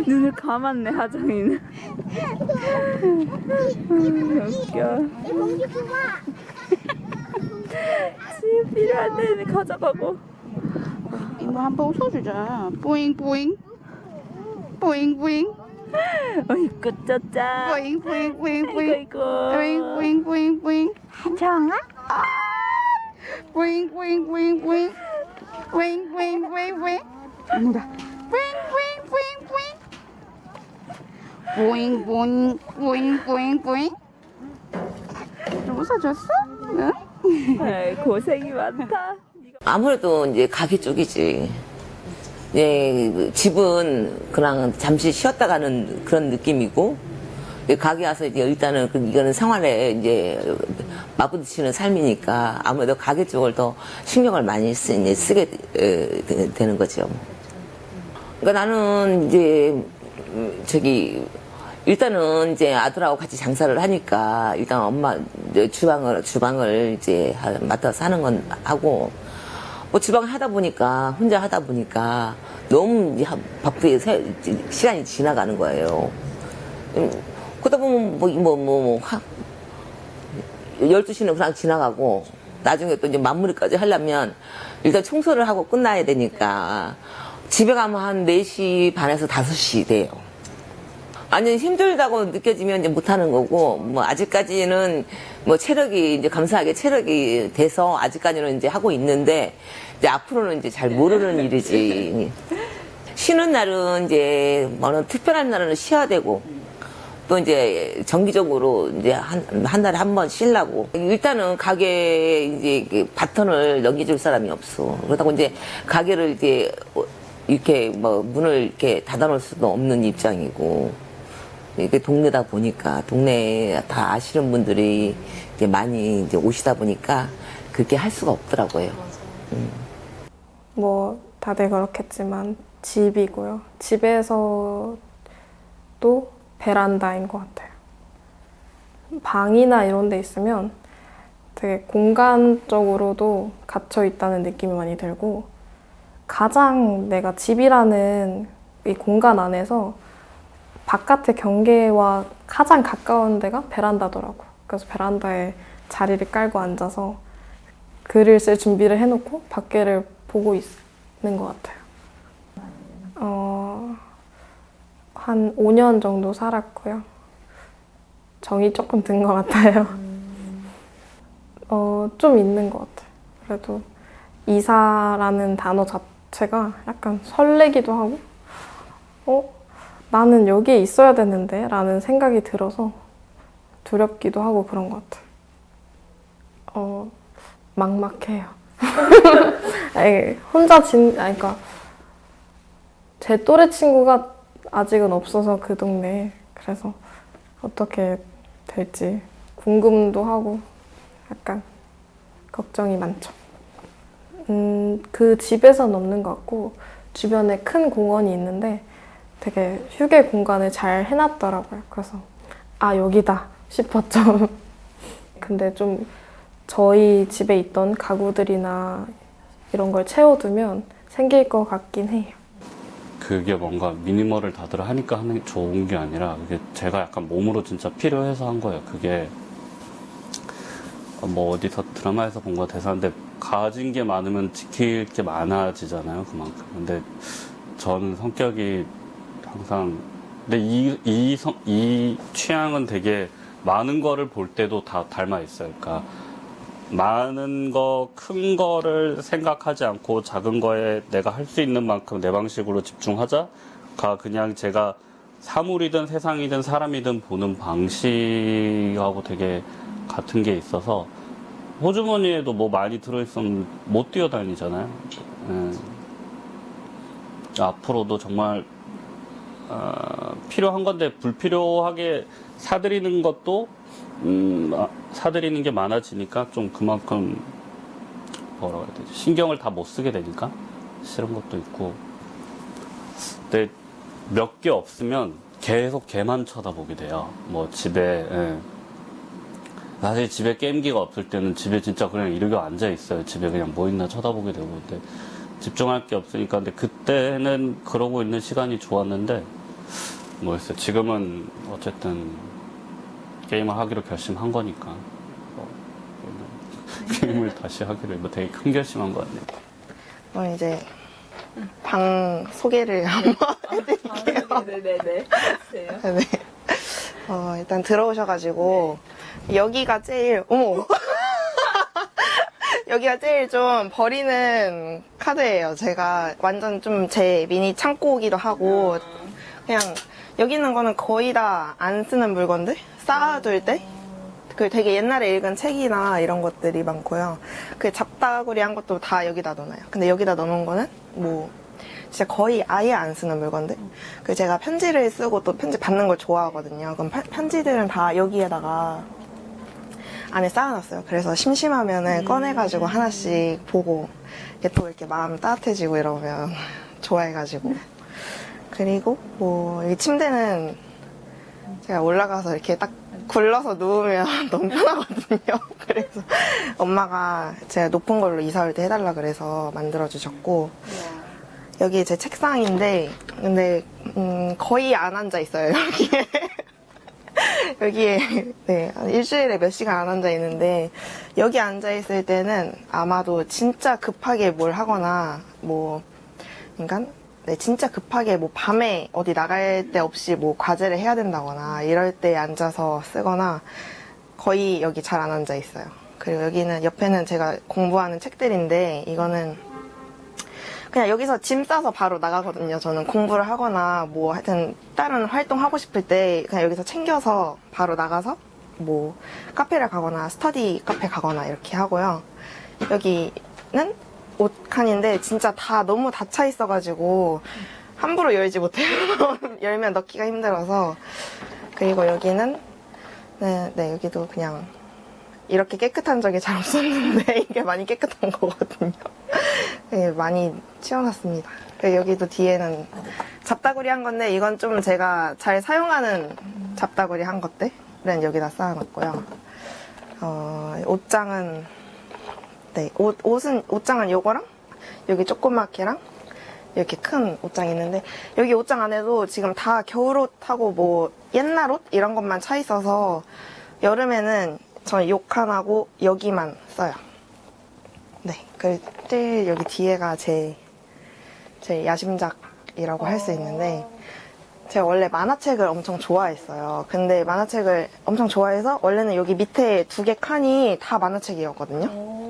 눈을 감았네 하정이는. 웃겨. 봉지 줘봐. 지금 필요한 데는 가져가고. 이모 한번 웃어주자. 뿌잉 뿌잉. 뿌잉 뿌잉. 어이구 쩌짜. 뿌잉 뿌잉 뿌잉 뿌잉. 아이고 뿌잉 뿌잉 뿌잉 뿌잉. 하정아? 뿌잉 뿌잉 뿌잉 뿌잉. 뿌잉 뿌잉 뿌잉 뿌잉. 이모다. 뿌잉 뿌잉 뿌잉 뿌잉. 뿌잉 뿌잉 뿌잉 뿌잉 뿌잉. 좀 웃어줬어? 응? 아이, 고생이 많다. 아무래도 이제 가게 쪽이지. 예, 집은 그냥 잠시 쉬었다 가는 그런 느낌이고, 가게 와서 이제 일단은 이거는 생활에 이제 맞부딪히는 삶이니까 아무래도 가게 쪽을 더 신경을 많이 쓰게 되는 거죠. 그러니까 나는 이제 일단은 이제 아들하고 같이 장사를 하니까 일단 엄마 이제 주방을 이제 맡아서 하는 건 하고 뭐 주방을 하다 보니까 혼자 하다 보니까 너무 바쁘게 시간이 지나가는 거예요. 그러다 보면 12시는 그냥 지나가고 나중에 또 이제 마무리까지 하려면 일단 청소를 하고 끝나야 되니까 집에 가면 한 4시 반에서 5시 돼요. 완전 힘들다고 느껴지면 이제 못하는 거고, 뭐, 아직까지는 뭐 체력이, 이제 감사하게 체력이 돼서 아직까지는 이제 하고 있는데, 이제 앞으로는 이제 잘 모르는 일이지. 쉬는 날은 이제, 뭐, 특별한 날은 쉬어야 되고, 또 이제 정기적으로 이제 한 달에 한 번 쉬려고. 일단은 가게에 이제 바톤을 넘겨줄 사람이 없어. 그렇다고 이제 가게를 이제 이렇게 뭐 문을 이렇게 닫아놓을 수도 없는 입장이고, 이게 동네다 보니까 동네에 다 아시는 분들이 이제 많이 이제 오시다 보니까 그렇게 할 수가 없더라고요. 뭐 다들 그렇겠지만 집이고요. 집에서도 베란다인 것 같아요. 방이나 이런 데 있으면 되게 공간적으로도 갇혀 있다는 느낌이 많이 들고 가장 내가 집이라는 이 공간 안에서 바깥의 경계와 가장 가까운 데가 베란다더라고. 그래서 베란다에 자리를 깔고 앉아서 글을 쓸 준비를 해놓고 밖에를 보고 있는 것 같아요. 한 5년 정도 살았고요. 정이 조금 든 것 같아요. 좀 있는 것 같아요. 그래도 이사라는 단어 자체가 약간 설레기도 하고 나는 여기에 있어야 되는데 라는 생각이 들어서 두렵기도 하고 그런 것 같아요. 막막해요. 아니, 그러니까 제 또래 친구가 아직은 없어서 그 동네에. 그래서 어떻게 될지 궁금도 하고 약간 걱정이 많죠. 그 집에서는 없는 것 같고 주변에 큰 공원이 있는데 되게 휴게 공간을 잘 해놨더라고요. 그래서 아 여기다 싶었죠. 근데 좀 저희 집에 있던 가구들이나 이런 걸 채워두면 생길 것 같긴 해요. 그게 뭔가 미니멀을 다들 하니까 하는 게 좋은 게 아니라 그게 제가 약간 몸으로 진짜 필요해서 한 거예요. 그게 뭐 어디서 드라마에서 본 거 대사인데 가진 게 많으면 지킬 게 많아지잖아요. 그만큼. 근데 저는 성격이 항상 근데 이 취향은 되게 많은 거를 볼 때도 다 닮아 있어요. 그러니까 많은 거, 큰 거를 생각하지 않고 작은 거에 내가 할 수 있는 만큼 내 방식으로 집중하자가 그냥 제가 사물이든 세상이든 사람이든 보는 방식하고 되게 같은 게 있어서 호주머니에도 뭐 많이 들어있으면 못 뛰어다니잖아요. 앞으로도 정말 필요한 건데 불필요하게 사들이는 것도 사들이는 게 많아지니까 좀 그만큼 뭐라고 해야 되지? 신경을 다 못 쓰게 되니까 싫은 것도 있고. 근데 몇 개 없으면 계속 걔만 쳐다보게 돼요. 뭐 집에 사실 집에 게임기가 없을 때는 집에 진짜 그냥 이러고 앉아 있어요. 집에 그냥 뭐 있나 쳐다보게 되고. 근데 집중할 게 없으니까. 근데 그때는 그러고 있는 시간이 좋았는데 뭐였어요. 지금은 어쨌든 게임을 하기로 결심한 거니까 게임을 다시 하기로 뭐 되게 큰 결심한 것 같네요. 이제 방 소개를 한번 해드릴게요. 네네네. 네. 일단 들어오셔가지고 여기가 제일 여기가 제일 좀 버리는 카드예요. 제가 완전 좀 제 미니 창고기도 하고 그냥 여기 있는 거는 거의 다 안 쓰는 물건들 쌓아둘 때 그 되게 옛날에 읽은 책이나 이런 것들이 많고요. 그 잡다구리 한 것도 다 여기다 넣어놔요. 근데 여기다 넣어놓은 거는 뭐 진짜 거의 아예 안 쓰는 물건들. 그 제가 편지를 쓰고 또 편지 받는 걸 좋아하거든요. 그럼 편지들은 다 여기에다가 안에 쌓아놨어요. 그래서 심심하면은 꺼내가지고 하나씩 보고 또 이렇게 마음 따뜻해지고 이러면 좋아해가지고. 그리고 뭐 이 침대는 제가 올라가서 이렇게 딱 굴러서 누우면 너무 편하거든요. 그래서 엄마가 제가 높은 걸로 이사 올 때 해달라 그래서 만들어주셨고 여기 제 책상인데 근데 거의 안 앉아 있어요. 여기에 여기에 네, 일주일에 몇 시간 안 앉아 있는데 여기 앉아 있을 때는 아마도 진짜 급하게 뭘 하거나 뭐 그러니까 네, 진짜 급하게 뭐 밤에 어디 나갈 데 없이 뭐 과제를 해야 된다거나 이럴 때 앉아서 쓰거나 거의 여기 잘 안 앉아 있어요. 그리고 여기는 옆에는 제가 공부하는 책들인데 이거는 그냥 여기서 짐 싸서 바로 나가거든요. 저는 공부를 하거나 뭐 하여튼 다른 활동 하고 싶을 때 그냥 여기서 챙겨서 바로 나가서 뭐 카페를 가거나 스터디 카페 가거나 이렇게 하고요. 여기는 옷 칸인데 진짜 다 너무 닫혀 있어가지고 함부로 열지 못해요. 열면 넣기가 힘들어서. 그리고 여기는 네, 여기도 그냥 이렇게 깨끗한 적이 잘 없었는데 이게 많이 깨끗한 거거든요. 네, 많이 치워놨습니다. 여기도 뒤에는 잡다구리 한 건데 이건 좀 제가 잘 사용하는 잡다구리 한 것들은 여기다 쌓아놨고요. 옷장은 네, 옷장은 요거랑 여기 조그맣게랑 이렇게 큰 옷장이 있는데 여기 옷장 안에도 지금 다 겨울옷하고 뭐 옛날 옷 이런 것만 차 있어서 여름에는 저는 요 칸하고 여기만 써요. 네, 제일 여기 뒤에가 제 야심작이라고 할 수 있는데 제가 원래 만화책을 엄청 좋아했어요. 근데 만화책을 엄청 좋아해서 원래는 여기 밑에 2개 칸이 다 만화책이었거든요.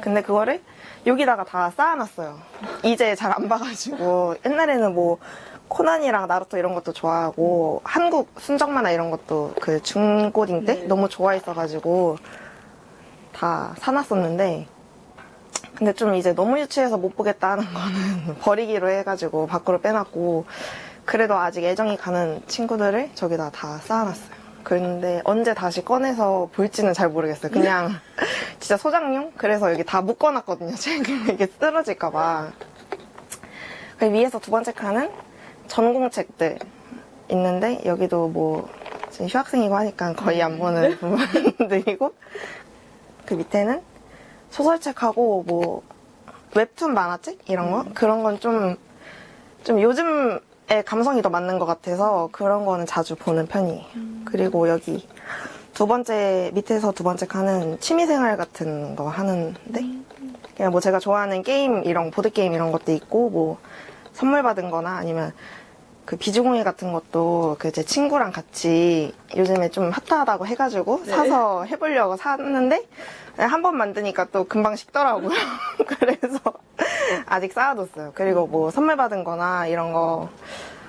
근데 그거를 여기다가 다 쌓아놨어요. 이제 잘 안 봐가지고 옛날에는 뭐 코난이랑 나루토 이런 것도 좋아하고 한국 순정 만화 이런 것도 그 중고딩 때 너무 좋아했어가지고 다 사놨었는데 근데 좀 이제 너무 유치해서 못 보겠다 하는 거는 버리기로 해가지고 밖으로 빼놨고 그래도 아직 애정이 가는 친구들을 저기다 다 쌓아놨어요. 그랬는데 언제 다시 꺼내서 볼지는 잘 모르겠어요. 그냥 진짜 소장용? 그래서 여기 다 묶어놨거든요. 지금 이게 쓰러질까봐. 그 위에서 두 번째 칸은 전공책들 있는데 여기도 뭐 지금 휴학생이고 하니까 거의 안 보는 부분들이고 그 밑에는 소설책하고 뭐 웹툰 만화책 이런 거 그런 건 좀 요즘에 감성이 더 맞는 것 같아서 그런 거는 자주 보는 편이에요. 그리고 여기 밑에서 두 번째 칸은 취미생활 같은 거 하는데 그냥 뭐 제가 좋아하는 게임 이런 보드게임 이런 것도 있고 뭐 선물 받은 거나 아니면 그 비주공예 같은 것도 그 제 친구랑 같이 요즘에 좀 핫하다고 해가지고 사서 해보려고 샀는데 한 번 만드니까 또 금방 식더라고요. 그래서 아직 쌓아뒀어요. 그리고 뭐 선물 받은 거나 이런 거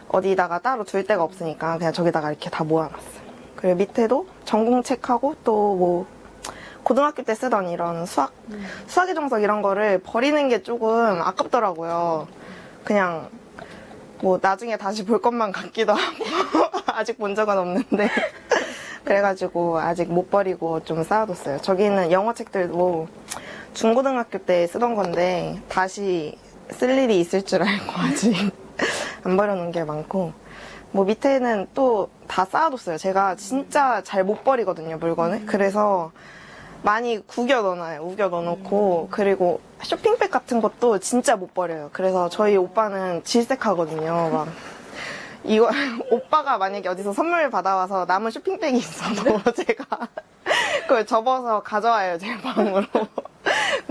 어디다가 따로 둘 데가 없으니까 그냥 저기다가 이렇게 다 모아놨어요. 그리고 밑에도 전공책하고 또 뭐 고등학교 때 쓰던 이런 수학의 정석 이런 거를 버리는 게 조금 아깝더라고요. 그냥 뭐 나중에 다시 볼 것만 같기도 하고 아직 본 적은 없는데 그래가지고 아직 못 버리고 좀 쌓아뒀어요. 저기 있는 영어 책들도 중고등학교 때 쓰던 건데 다시 쓸 일이 있을 줄 알고 아직 안 버려놓은 게 많고 뭐 밑에는 또 다 쌓아뒀어요. 제가 진짜 잘 못 버리거든요, 물건을. 그래서 많이 우겨 넣어놓고 그리고 쇼핑백 같은 것도 진짜 못 버려요. 그래서 저희 오빠는 질색하거든요. 막 이거 오빠가 만약에 어디서 선물 받아와서 남은 쇼핑백이 있어도 제가 그걸 접어서 가져와요, 제 방으로.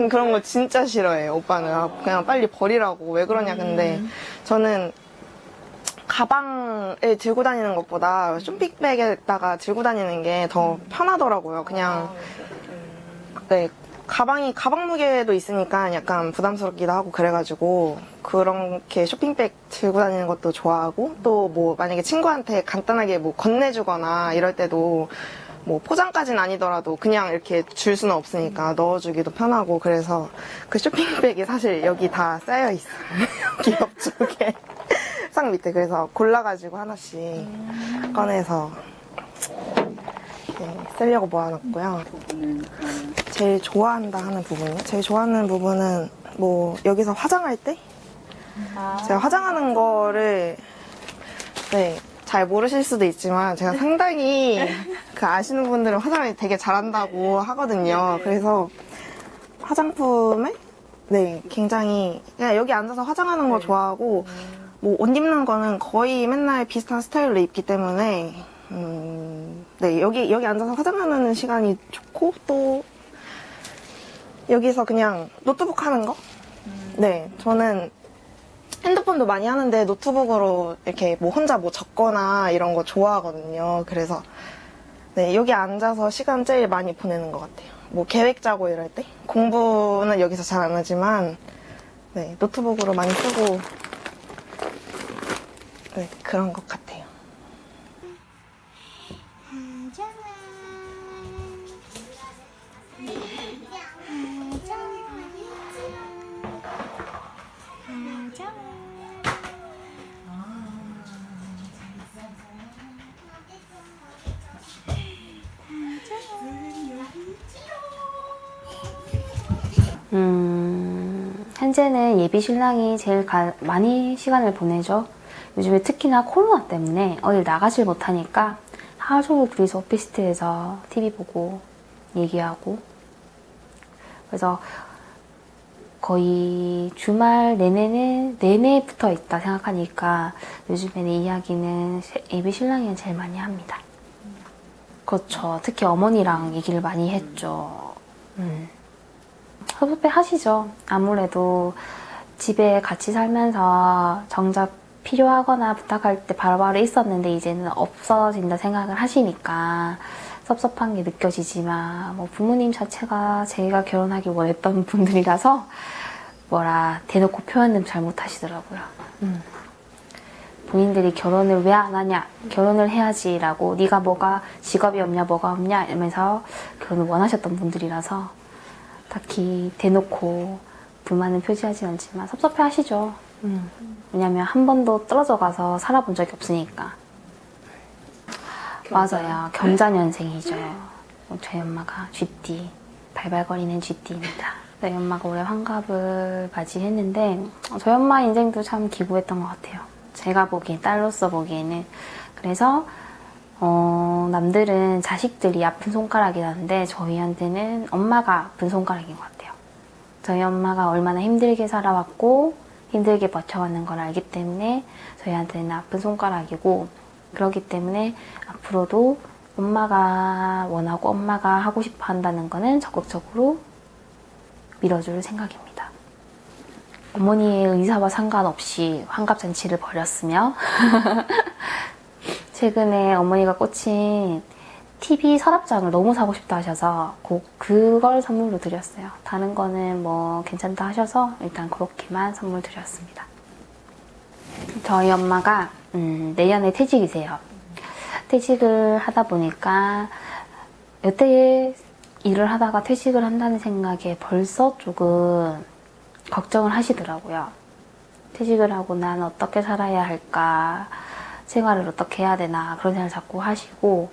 그런 거 진짜 싫어해요, 오빠는. 그냥 빨리 버리라고. 왜 그러냐, 근데 저는 가방을 들고 다니는 것보다 쇼핑백에다가 들고 다니는 게 더 편하더라고요. 그냥 네, 가방 무게도 있으니까 약간 부담스럽기도 하고 그래가지고 그렇게 쇼핑백 들고 다니는 것도 좋아하고 또 뭐 만약에 친구한테 간단하게 뭐 건네주거나 이럴 때도 뭐 포장까지는 아니더라도 그냥 이렇게 줄 수는 없으니까 넣어주기도 편하고 그래서 그 쇼핑백이 사실 여기 다 쌓여 있어요. 여기 옆쪽에 상 밑에. 그래서 골라가지고 하나씩 꺼내서 쓰려고 모아놨고요. 제일 좋아한다 하는 부분이요? 제일 좋아하는 부분은 뭐 여기서 화장할 때 제가 화장하는 거를 잘 모르실 수도 있지만 제가 상당히 그 아시는 분들은 화장을 되게 잘한다고 하거든요. 그래서 화장품에 굉장히 그냥 여기 앉아서 화장하는 거 좋아하고 뭐 옷 입는 거는 거의 맨날 비슷한 스타일로 입기 때문에 여기 앉아서 화장하는 시간이 좋고 또 여기서 그냥 노트북 하는 거? 저는 핸드폰도 많이 하는데 노트북으로 이렇게 뭐 혼자 뭐 적거나 이런 거 좋아하거든요. 그래서 여기 앉아서 시간 제일 많이 보내는 것 같아요. 뭐 계획 짜고 이럴 때 공부는 여기서 잘 안 하지만 노트북으로 많이 쓰고 그런 것 같아요. 현재는 예비 신랑이 제일 많이 시간을 보내죠. 요즘에 특히나 코로나 때문에 어딜 나가질 못하니까 하루 종일 둘이서 오피스텔에서 TV 보고 얘기하고 그래서 거의 주말 내내 붙어 있다 생각하니까 요즘에는 이야기는 예비 신랑이 제일 많이 합니다. 그렇죠. 특히 어머니랑 얘기를 많이 했죠. 섭섭해 하시죠. 아무래도 집에 같이 살면서 정작 필요하거나 부탁할 때 바로바로 있었는데 이제는 없어진다 생각을 하시니까 섭섭한 게 느껴지지만 뭐 부모님 자체가 제가 결혼하길 원했던 분들이라서 대놓고 표현은 잘 못하시더라고요. 본인들이 결혼을 왜 안 하냐, 결혼을 해야지 라고 네가 뭐가 직업이 없냐 뭐가 없냐 이러면서 결혼을 원하셨던 분들이라서 딱히 대놓고 불만은 표시하진 않지만 섭섭해 하시죠. 왜냐면 한 번도 떨어져 가서 살아본 적이 없으니까. 맞아요. 경자년생이죠. 저희 엄마가 쥐띠, 발발거리는 쥐띠입니다. 저희 엄마가 올해 환갑을 맞이했는데 저희 엄마 인생도 참 기구했던 것 같아요. 제가 보기엔, 딸로서 보기에는. 그래서 남들은 자식들이 아픈 손가락이라는데 저희한테는 엄마가 아픈 손가락인 것 같아요. 저희 엄마가 얼마나 힘들게 살아왔고 힘들게 버텨왔는 걸 알기 때문에 저희한테는 아픈 손가락이고, 그렇기 때문에 앞으로도 엄마가 원하고 엄마가 하고 싶어 한다는 거는 적극적으로 밀어줄 생각입니다. 어머니의 의사와 상관없이 환갑잔치를 벌였으며 최근에 어머니가 꽂힌 TV 서랍장을 너무 사고 싶다 하셔서 그걸 선물로 드렸어요. 다른 거는 뭐 괜찮다 하셔서 일단 그렇게만 선물 드렸습니다. 저희 엄마가 내년에 퇴직이세요. 퇴직을 하다 보니까 여태 일을 하다가 퇴직을 한다는 생각에 벌써 조금 걱정을 하시더라고요. 퇴직을 하고 난 어떻게 살아야 할까, 생활을 어떻게 해야 되나 그런 생각을 자꾸 하시고,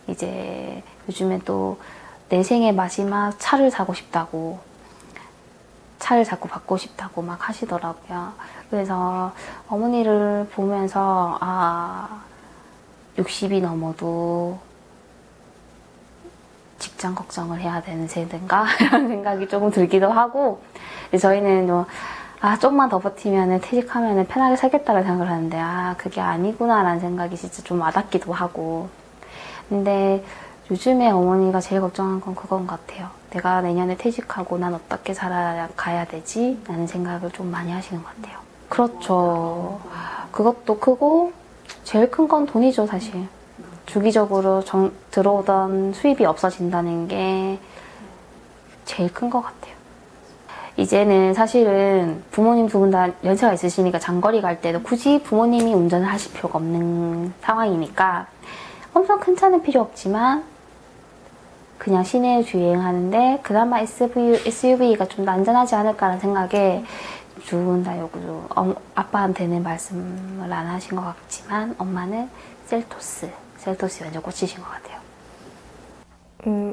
이제 요즘에 또 내 생의 마지막 차를 사고 싶다고, 차를 자꾸 받고 싶다고 막 하시더라고요. 그래서 어머니를 보면서 60이 넘어도 직장 걱정을 해야 되는 세대인가? 이런 생각이 조금 들기도 하고, 저희는 좀만 더 버티면 퇴직하면 편하게 살겠다라는 생각을 하는데, 그게 아니구나라는 생각이 진짜 좀 와닿기도 하고. 근데 요즘에 어머니가 제일 걱정한 건 그건 것 같아요. 내가 내년에 퇴직하고 난 어떻게 살아가야 되지? 라는 생각을 좀 많이 하시는 것 같아요. 그렇죠. 그것도 크고, 제일 큰 건 돈이죠, 사실. 주기적으로 들어오던 수입이 없어진다는 게 제일 큰 것 같아요. 이제는 사실은 부모님 두 분 다 연세가 있으시니까 장거리 갈 때도 굳이 부모님이 운전을 하실 필요가 없는 상황이니까 엄청 큰 차는 필요 없지만 그냥 시내 주행하는데 그나마 SUV가 좀 더 안전하지 않을까라는 생각에 두 분 다 아빠한테는 말씀을 안 하신 것 같지만 엄마는 셀토스 완전 꽂히신 것 같아요.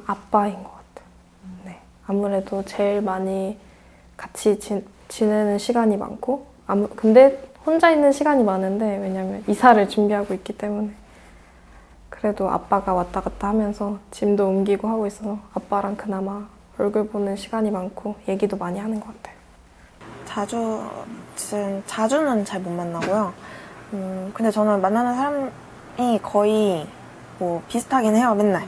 아빠인 것 같아요. 네. 아무래도 제일 많이 같이 지내는 시간이 많고, 근데 혼자 있는 시간이 많은데, 왜냐면 이사를 준비하고 있기 때문에. 그래도 아빠가 왔다 갔다 하면서 짐도 옮기고 하고 있어서 아빠랑 그나마 얼굴 보는 시간이 많고 얘기도 많이 하는 것 같아요. 자주는 잘 못 만나고요. 근데 저는 만나는 사람이 거의 뭐 비슷하긴 해요, 맨날.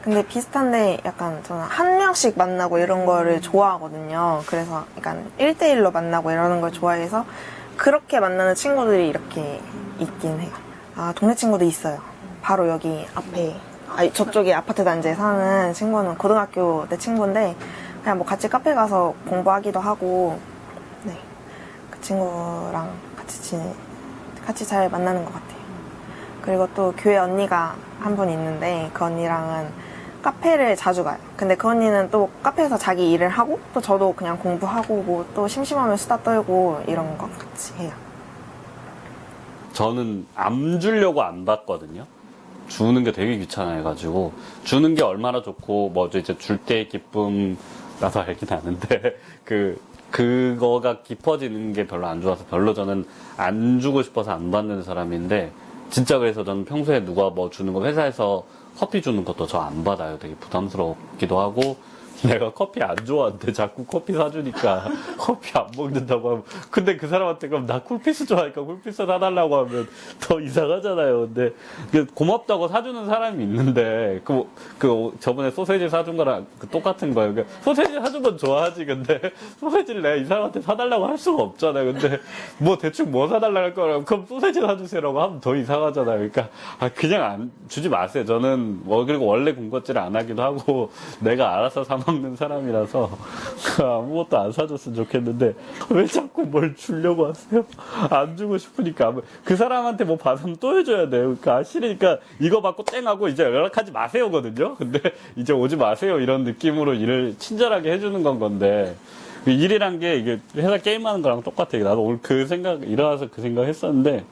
근데 비슷한데 약간 저는 한 명씩 만나고 이런 거를 좋아하거든요. 그래서 약간 1대1로 만나고 이러는 걸 좋아해서 그렇게 만나는 친구들이 이렇게 있긴 해요. 동네 친구도 있어요. 바로 여기 앞에, 저쪽에 아파트 단지에 사는 친구는 고등학교 때 친구인데 그냥 뭐 같이 카페 가서 공부하기도 하고, 네, 그 친구랑 같이 잘 만나는 것 같아요. 그리고 또 교회 언니가 한 분 있는데 그 언니랑은 카페를 자주 가요. 근데 그 언니는 또 카페에서 자기 일을 하고 또 저도 그냥 공부하고 뭐 또 심심하면 수다 떨고 이런 거 같이 해요. 저는 안 주려고 안 받거든요. 주는 게 되게 귀찮아해가지고 주는 게 얼마나 좋고 뭐죠, 이제 줄 때의 기쁨 나도 알긴 아는데 그거가 깊어지는 게 별로 안 좋아서 별로 저는 안 주고 싶어서 안 받는 사람인데, 진짜 그래서 저는 평소에 누가 뭐 주는 거, 회사에서 커피 주는 것도 저 안 받아요. 되게 부담스럽기도 하고, 내가 커피 안 좋아하는데 자꾸 커피 사주니까 커피 안 먹는다고 하면, 근데 그 사람한테 그럼 나 쿨피스 좋아하니까 쿨피스 사달라고 하면 더 이상하잖아요. 근데 고맙다고 사주는 사람이 있는데 저번에 소세지 사준 거랑 똑같은 거예요. 그러니까 소세지 사준 건 좋아하지, 근데 소세지를 내가 이 사람한테 사달라고 할 수가 없잖아요. 근데 뭐 대충 뭐 사달라고 할 거라고 그럼 소세지 사주세요라고 하면 더 이상하잖아요. 그러니까 그냥 안 주지 마세요. 저는 그리고 원래 군것질을 안 하기도 하고 내가 알아서 사 먹는 사람이라서 아무것도 안 사줬으면 좋겠는데 왜 자꾸 뭘 주려고 하세요? 안 주고 싶으니까. 그 사람한테 뭐 받으면 또 해줘야 돼요. 그러니까 싫으니까 이거 받고 땡하고 이제 연락하지 마세요거든요. 근데 이제 오지 마세요 이런 느낌으로 일을 친절하게 해주는 건데, 일이란 게 이게 회사 게임하는 거랑 똑같아요. 나도 오늘 일어나서 그 생각 했었는데,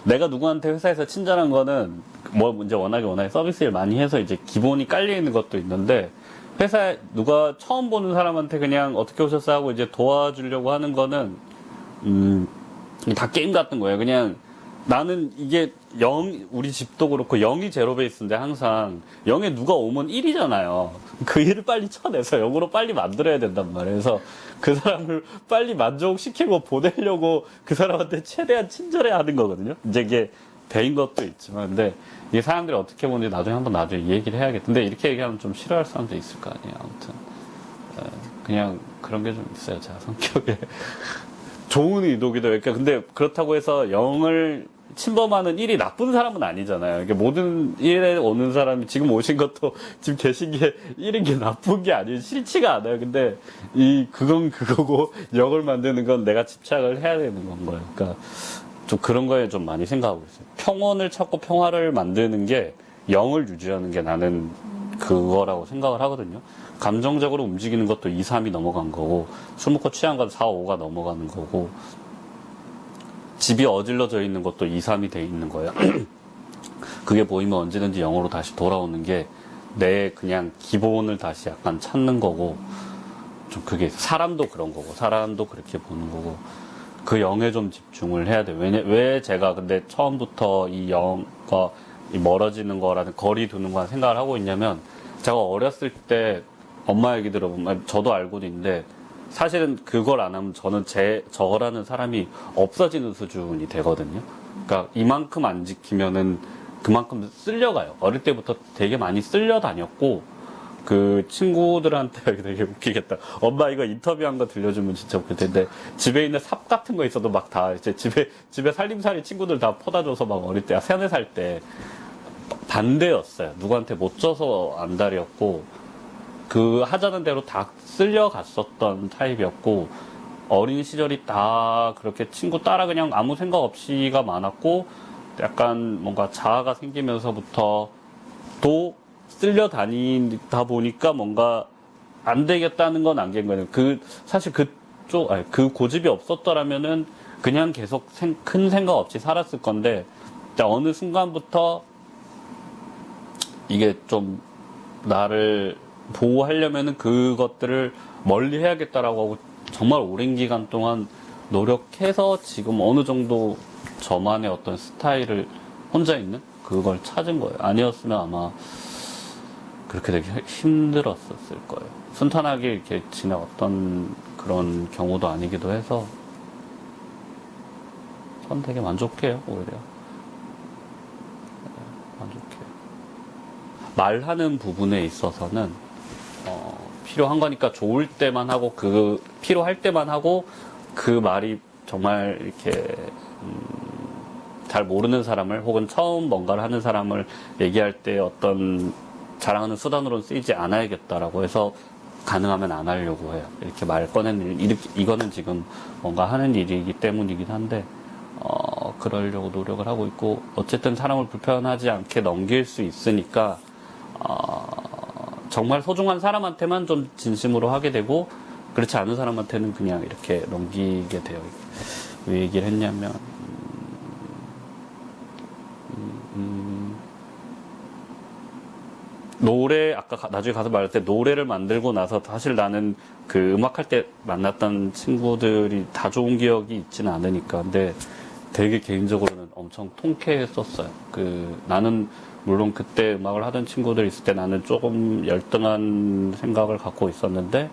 내가 누구한테 회사에서 친절한 거는 뭐 이제 워낙에 서비스를 많이 해서 이제 기본이 깔려 있는 것도 있는데 회사에 누가 처음 보는 사람한테 그냥 어떻게 오셨어 하고 이제 도와주려고 하는 거는 다 게임 같은 거예요. 그냥 나는 이게 우리 집도 그렇고 0이 제로 베이스인데 항상 0에 누가 오면 1이잖아요. 그 1을 빨리 쳐내서 0으로 빨리 만들어야 된단 말이에요. 그래서 그 사람을 빨리 만족시키고 보내려고 그 사람한테 최대한 친절해야 하는 거거든요. 이제 이게 배인 것도 있지만, 근데 이 사람들이 어떻게 보는지 나중에 이 얘기를 해야겠다. 근데 이렇게 얘기하면 좀 싫어할 사람도 있을 거 아니에요. 아무튼 그냥 그런 게 좀 있어요. 제가 성격에. 좋은 의도기도 해요. 근데 그렇다고 해서 0을 침범하는 1이 나쁜 사람은 아니잖아요. 이게 모든 1에 오는 사람이 지금 오신 것도 지금 계신 게 1인 게 나쁜 게 아니에요. 싫지가 않아요. 근데 그건 그거고 0을 만드는 건 내가 집착을 해야 되는 건 거예요. 그러니까 좀 그런 거에 좀 많이 생각하고 있어요. 평온을 찾고 평화를 만드는 게 0을 유지하는 게 나는 그거라고 생각을 하거든요. 감정적으로 움직이는 것도 2, 3이 넘어간 거고, 술 먹고 취한 건 4, 5가 넘어가는 거고, 집이 어질러져 있는 것도 2, 3이 돼 있는 거예요. 그게 보이면 언제든지 0으로 다시 돌아오는 게 내 그냥 기본을 다시 약간 찾는 거고, 좀 그게 사람도 그런 거고, 사람도 그렇게 보는 거고, 그 0에 좀 집중을 해야 돼요. 왜 제가 근데 처음부터 이 0과 멀어지는 거라는 거리 두는 거라는 생각을 하고 있냐면, 제가 어렸을 때 엄마 얘기 들어보면 저도 알고도 있는데 사실은 그걸 안 하면 저는 저라는 사람이 없어지는 수준이 되거든요. 그러니까 이만큼 안 지키면은 그만큼 쓸려가요. 어릴 때부터 되게 많이 쓸려 다녔고, 그 친구들한테 되게 웃기겠다. 엄마 이거 인터뷰한 거 들려주면 진짜 웃길 텐데, 집에 있는 삽 같은 거 있어도 막 다 이제 집에 살림살이 친구들 다 퍼다 줘서 막 어릴 때, 세네 살 때 반대였어요. 누구한테 못 줘서 안달이었고, 그 하자는 대로 다 쓸려갔었던 타입이었고, 어린 시절이 다 그렇게 친구 따라 그냥 아무 생각 없이가 많았고, 약간 뭔가 자아가 생기면서부터 또 쓸려다니다 보니까 뭔가 안 되겠다는 건 안된 거예요. 사실 그 고집이 없었더라면은 그냥 계속 큰 생각 없이 살았을 건데, 어느 순간부터 이게 좀 나를 보호하려면은 그것들을 멀리 해야겠다라고 하고 정말 오랜 기간 동안 노력해서 지금 어느 정도 저만의 어떤 스타일을 혼자 있는 그걸 찾은 거예요. 아니었으면 아마 그렇게 되게 힘들었었을 거예요. 순탄하게 이렇게 지나왔던 그런 경우도 아니기도 해서 전 되게 만족해요, 오히려. 만족해요. 말하는 부분에 있어서는 필요한 거니까 좋을 때만 하고, 필요할 때만 하고, 그 말이 정말 이렇게 잘 모르는 사람을 혹은 처음 뭔가를 하는 사람을 얘기할 때 어떤 자랑하는 수단으로는 쓰이지 않아야겠다라고 해서 가능하면 안 하려고 해요. 이렇게 말 꺼내는 일, 이거는 지금 뭔가 하는 일이기 때문이긴 한데, 그러려고 노력을 하고 있고, 어쨌든 사람을 불편하지 않게 넘길 수 있으니까, 정말 소중한 사람한테만 좀 진심으로 하게 되고, 그렇지 않은 사람한테는 그냥 이렇게 넘기게 돼요. 왜 얘기를 했냐면, 노래, 아까 나중에 가서 말할 때 노래를 만들고 나서 사실 나는 그 음악할 때 만났던 친구들이 다 좋은 기억이 있지는 않으니까. 근데 되게 개인적으로는 엄청 통쾌했었어요. 나는 물론 그때 음악을 하던 친구들 있을 때 나는 조금 열등한 생각을 갖고 있었는데,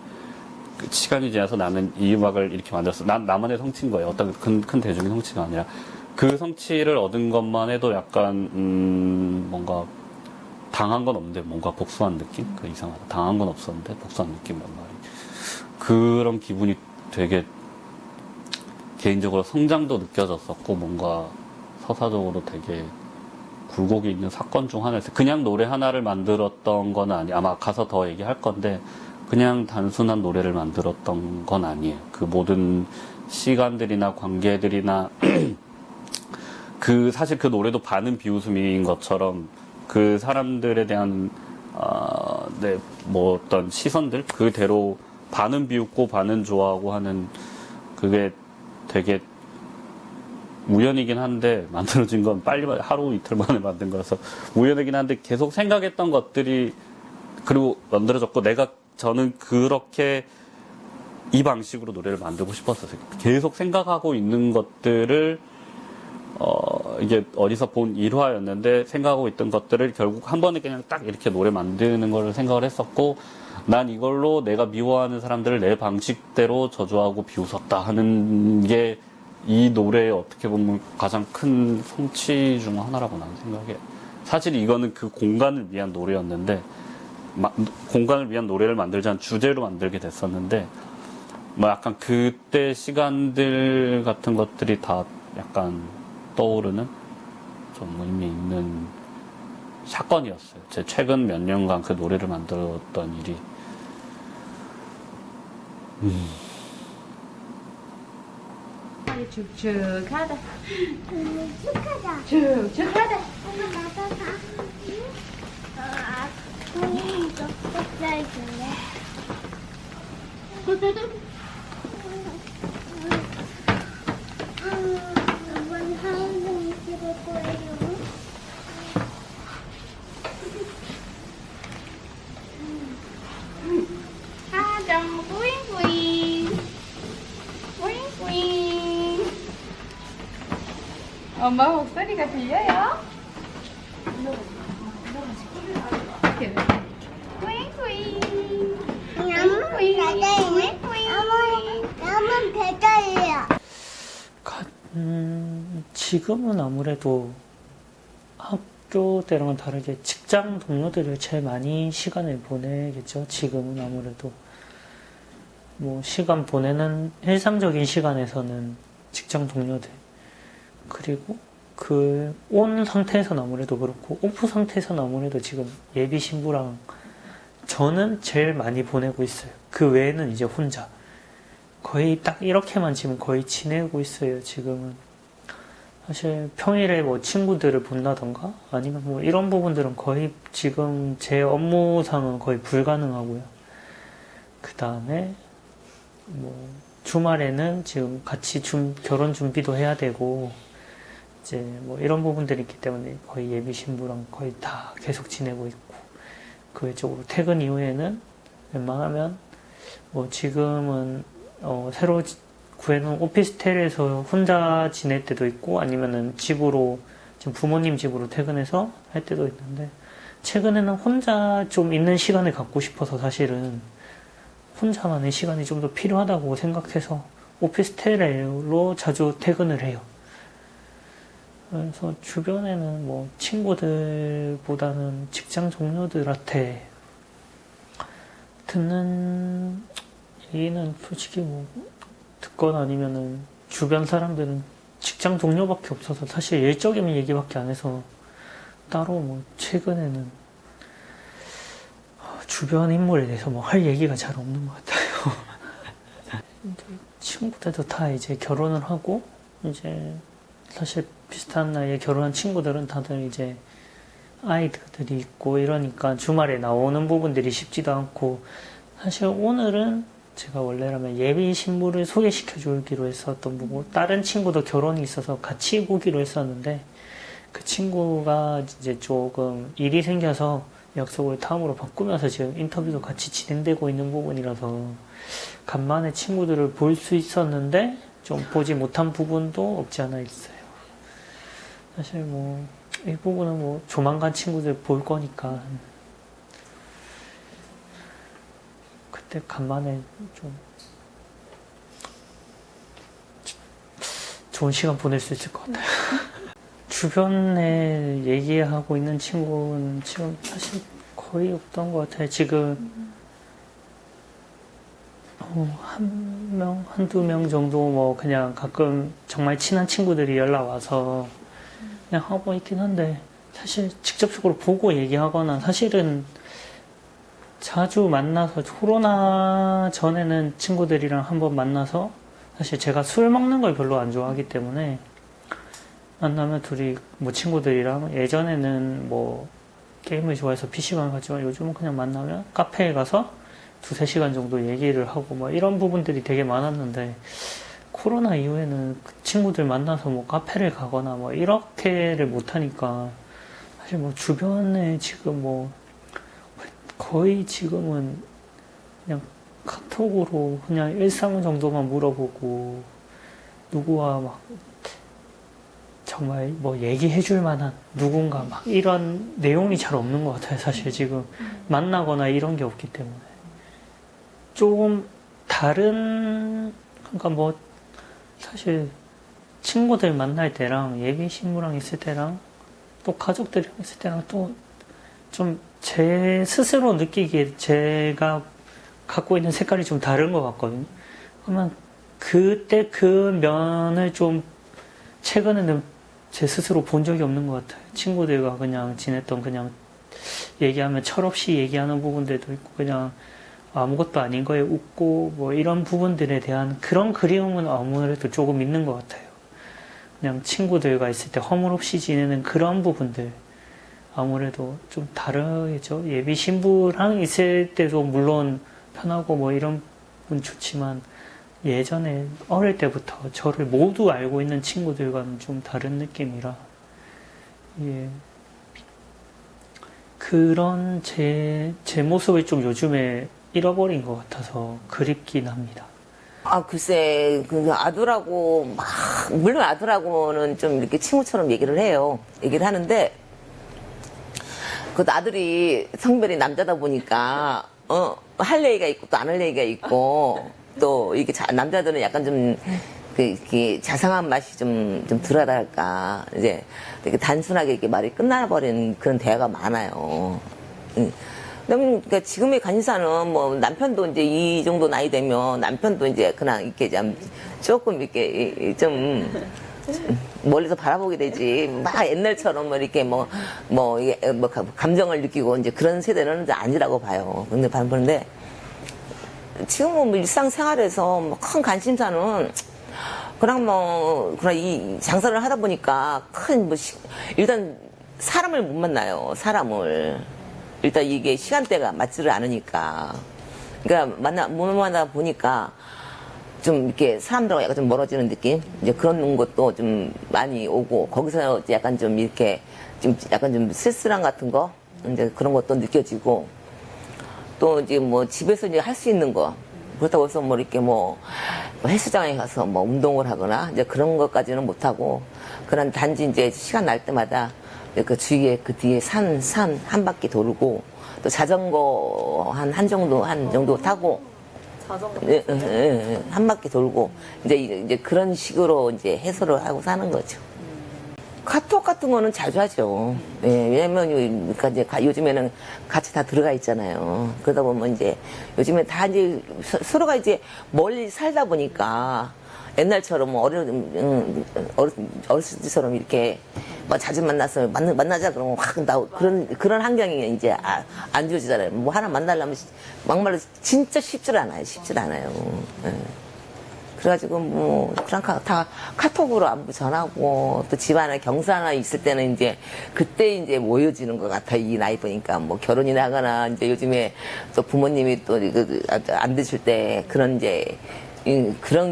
시간이 지나서 나는 이 음악을 이렇게 만들었어. 나만의 성취인 거예요. 어떤 큰 대중의 성취가 아니라. 그 성취를 얻은 것만 해도 약간, 뭔가, 당한 건 없는데 뭔가 복수한 느낌? 이상하다. 당한 건 없었는데 복수한 느낌이란 말이. 그런 기분이 되게 개인적으로 성장도 느껴졌었고, 뭔가 서사적으로 되게 굴곡이 있는 사건 중 하나였어요. 그냥 노래 하나를 만들었던 건 아니에요. 아마 가서 더 얘기할 건데, 그냥 단순한 노래를 만들었던 건 아니에요. 그 모든 시간들이나 관계들이나 사실 그 노래도 반은 비웃음인 것처럼 그 사람들에 대한 어떤 시선들 그대로 반은 비웃고 반은 좋아하고 하는, 그게 되게 우연이긴 한데 만들어진 건 빨리 하루 이틀 만에 만든 거라서 우연이긴 한데 계속 생각했던 것들이 그리고 만들어졌고 저는 그렇게 이 방식으로 노래를 만들고 싶었어요. 계속 생각하고 있는 것들을 이게 어디서 본 일화였는데 생각하고 있던 것들을 결국 한 번에 그냥 딱 이렇게 노래 만드는 걸 생각을 했었고 난 이걸로 내가 미워하는 사람들을 내 방식대로 저주하고 비웃었다 하는 게 이 노래의 어떻게 보면 가장 큰 성취 중 하나라고 나는 생각해. 사실 이거는 그 공간을 위한 노래였는데 공간을 위한 노래를 만들자는 주제로 만들게 됐었는데 뭐 약간 그때 시간들 같은 것들이 다 약간 떠오르는 좀 의미 있는 사건이었어요. 제 최근 몇 년간 그 노래를 만들었던 일이. 축축하다. 축하다. 축축하다. 엄마 나도 다. 이거 뱃살 줄래? 이번 하은이 집을 거예요. 하정 뿌잉뿌잉. 뿌잉뿌잉. 엄마 목소리가 들려요? 뿌잉뿌잉. 나만 배달이야. 지금은 아무래도 학교 때랑은 다르게 직장 동료들을 제일 많이 시간을 보내겠죠. 지금은 아무래도 뭐 시간 보내는 일상적인 시간에서는 직장 동료들 그리고 그 온 상태에서는 아무래도 그렇고 오프 상태에서는 아무래도 지금 예비 신부랑 저는 제일 많이 보내고 있어요. 그 외에는 이제 혼자 거의 딱 이렇게만 지금 거의 지내고 있어요. 지금은 사실 평일에 뭐 친구들을 본다던가 아니면 뭐 이런 부분들은 거의 지금 제 업무상은 거의 불가능하고요. 그 다음에 뭐 주말에는 지금 같이 결혼 준비도 해야 되고 이제 뭐 이런 부분들이 있기 때문에 거의 예비 신부랑 거의 다 계속 지내고 있고 그 외적으로 퇴근 이후에는 웬만하면 뭐 지금은 새로 구해놓은 오피스텔에서 혼자 지낼 때도 있고 아니면은 집으로 지금 부모님 집으로 퇴근해서 할 때도 있는데 최근에는 혼자 좀 있는 시간을 갖고 싶어서 사실은 혼자만의 시간이 좀 더 필요하다고 생각해서 오피스텔로 자주 퇴근을 해요. 그래서 주변에는 뭐 친구들보다는 직장 동료들한테 듣는 얘기는 솔직히 뭐 듣거나 아니면은 주변 사람들은 직장 동료밖에 없어서 사실 일적인 얘기밖에 안 해서 따로 뭐 최근에는 주변 인물에 대해서 뭐 할 얘기가 잘 없는 것 같아요. 친구들도 다 이제 결혼을 하고 이제 사실 비슷한 나이에 결혼한 친구들은 다들 이제 아이들이 있고 이러니까 주말에 나오는 부분들이 쉽지도 않고 사실 오늘은 제가 원래라면 예비 신부를 소개시켜 주기로 했었던 거고 다른 친구도 결혼이 있어서 같이 오기로 했었는데 그 친구가 이제 조금 일이 생겨서 약속을 다음으로 바꾸면서 지금 인터뷰도 같이 진행되고 있는 부분이라서 간만에 친구들을 볼 수 있었는데 좀 보지 못한 부분도 없지 않아 있어요. 사실 뭐 이 부분은 뭐 조만간 친구들 볼 거니까 그때 간만에 좀 좋은 시간 보낼 수 있을 것 같아요. 주변에 얘기하고 있는 친구는 지금 사실 거의 없던 것 같아요. 지금 한 명, 한두 명 정도 뭐 그냥 가끔 정말 친한 친구들이 연락 와서 그냥 하고 있긴 한데 사실 직접적으로 보고 얘기하거나 사실은 자주 만나서 코로나 전에는 친구들이랑 한번 만나서 사실 제가 술 먹는 걸 별로 안 좋아하기 때문에 만나면 둘이 뭐 친구들이랑 예전에는 뭐 게임을 좋아해서 PC방 갔지만 요즘은 그냥 만나면 카페에 가서 2-3시간 정도 얘기를 하고 뭐 이런 부분들이 되게 많았는데 코로나 이후에는 그 친구들 만나서 뭐 카페를 가거나 뭐 이렇게를 못하니까 사실 뭐 주변에 지금 뭐 거의 지금은 그냥 카톡으로 그냥 일상 정도만 물어보고 누구와 막 정말 뭐 얘기해줄 만한 누군가 막 이런 내용이 잘 없는 것 같아요. 사실 지금 만나거나 이런 게 없기 때문에 조금 다른 그러니까 뭐 사실 친구들 만날 때랑 예비 신부랑 있을 때랑 또 가족들이랑 있을 때랑 또 좀 제 스스로 느끼기에 제가 갖고 있는 색깔이 좀 다른 것 같거든요. 그러면 그때 그 면을 좀 최근에는 제 스스로 본 적이 없는 것 같아요. 친구들과 그냥 지냈던 그냥 얘기하면 철없이 얘기하는 부분들도 있고 그냥 아무것도 아닌 거에 웃고 뭐 이런 부분들에 대한 그런 그리움은 아무래도 조금 있는 것 같아요. 그냥 친구들과 있을 때 허물없이 지내는 그런 부분들 아무래도 좀 다르겠죠. 예비 신부랑 있을 때도 물론 편하고 뭐 이런 건 좋지만 예전에 어릴 때부터 저를 모두 알고 있는 친구들과는 좀 다른 느낌이라 예. 그런 제 모습을 좀 요즘에 잃어버린 것 같아서 그립긴 합니다. 아, 글쎄, 그 아들하고 막, 물론 아들하고는 좀 이렇게 친구처럼 얘기를 해요. 얘기를 하는데, 그 아들이 성별이 남자다 보니까, 할 얘기가 있고 또 안 할 얘기가 있고, 또 이게 남자들은 약간 좀, 이렇게 자상한 맛이 좀 덜하다 할까. 이제 되게 단순하게 이렇게 말이 끝나버린 그런 대화가 많아요. 그러니까 지금의 간사는 뭐 남편도 이제 이 정도 나이 되면 남편도 이제 그냥 이렇게 조금 이렇게 좀 멀리서 바라보게 되지. 막 옛날처럼 뭐 이렇게 뭐 감정을 느끼고 이제 그런 세대는 이제 아니라고 봐요. 근데 보는데 지금은 뭐 일상생활에서 뭐 큰 관심사는 그냥 이 장사를 하다 보니까 일단 사람을 못 만나요. 사람을. 일단 이게 시간대가 맞지를 않으니까. 그러니까 못 만나다 보니까 좀 이렇게 사람들하고 약간 좀 멀어지는 느낌? 이제 그런 것도 좀 많이 오고, 거기서 약간 좀 이렇게 약간 좀 쓸쓸함 같은 거? 이제 그런 것도 느껴지고, 또 이제 뭐 집에서 이제 할 수 있는 거. 그렇다고 해서 뭐 이렇게 뭐 헬스장에 가서 뭐 운동을 하거나 이제 그런 것까지는 못하고, 그런 단지 이제 시간 날 때마다 그 주위에 그 뒤에 산 한 바퀴 돌고, 또 자전거 한 정도 타고, 한 바퀴 돌고, 이제 그런 식으로 이제 해소를 하고 사는 거죠. 카톡 같은 거는 자주 하죠. 예, 왜냐면, 이제 요즘에는 같이 다 들어가 있잖아요. 그러다 보면 이제, 요즘에 다 이제 서로가 이제 멀리 살다 보니까, 옛날처럼 어렸을 때처럼 이렇게 뭐 자주 만나서 만나자 그러면 확 나오고 그런 환경이 이제 안 주어지잖아요. 뭐 하나 만나려면 막말로 진짜 쉽질 않아요. 예. 그래가지고 뭐 그냥 다 카톡으로 안부 전하고, 또 집안에 경사나 있을 때는 이제 그때 이제 모여지는 것 같아. 이 나이 보니까 뭐 결혼이나 하거나 이제 요즘에 또 부모님이 또 안 드실 때 그런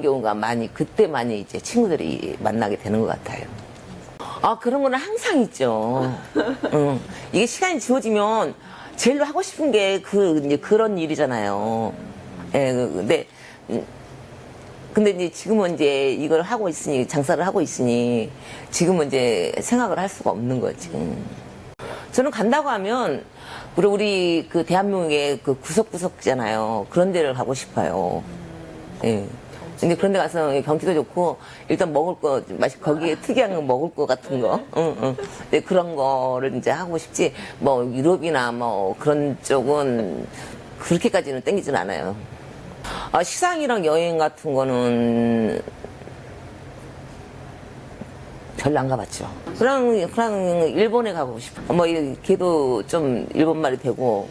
경우가 그때 많이 이제 친구들이 만나게 되는 것 같아요. 아, 그런 거는 항상 있죠. 이게 시간이 지워지면 제일로 하고 싶은 게 이제 그런 일이잖아요. 예, 근데 이제 지금은 이제 이걸 하고 있으니, 장사를 하고 있으니, 지금은 이제 생각을 할 수가 없는 거지. 저는 간다고 하면, 우리 그 대한민국의 그 구석구석잖아요. 그런 데를 가고 싶어요. 예. 근데 그런 데 가서 경치도 좋고, 일단 먹을 거, 거기에 특이한 거 먹을 거 같은 거, 네, 그런 거를 이제 하고 싶지, 뭐, 유럽이나 뭐, 그런 쪽은 그렇게까지는 땡기진 않아요. 시상이랑 여행 같은 거는 별로 안 가봤죠. 그냥 일본에 가고 싶어. 뭐, 걔도 좀 일본말이 되고,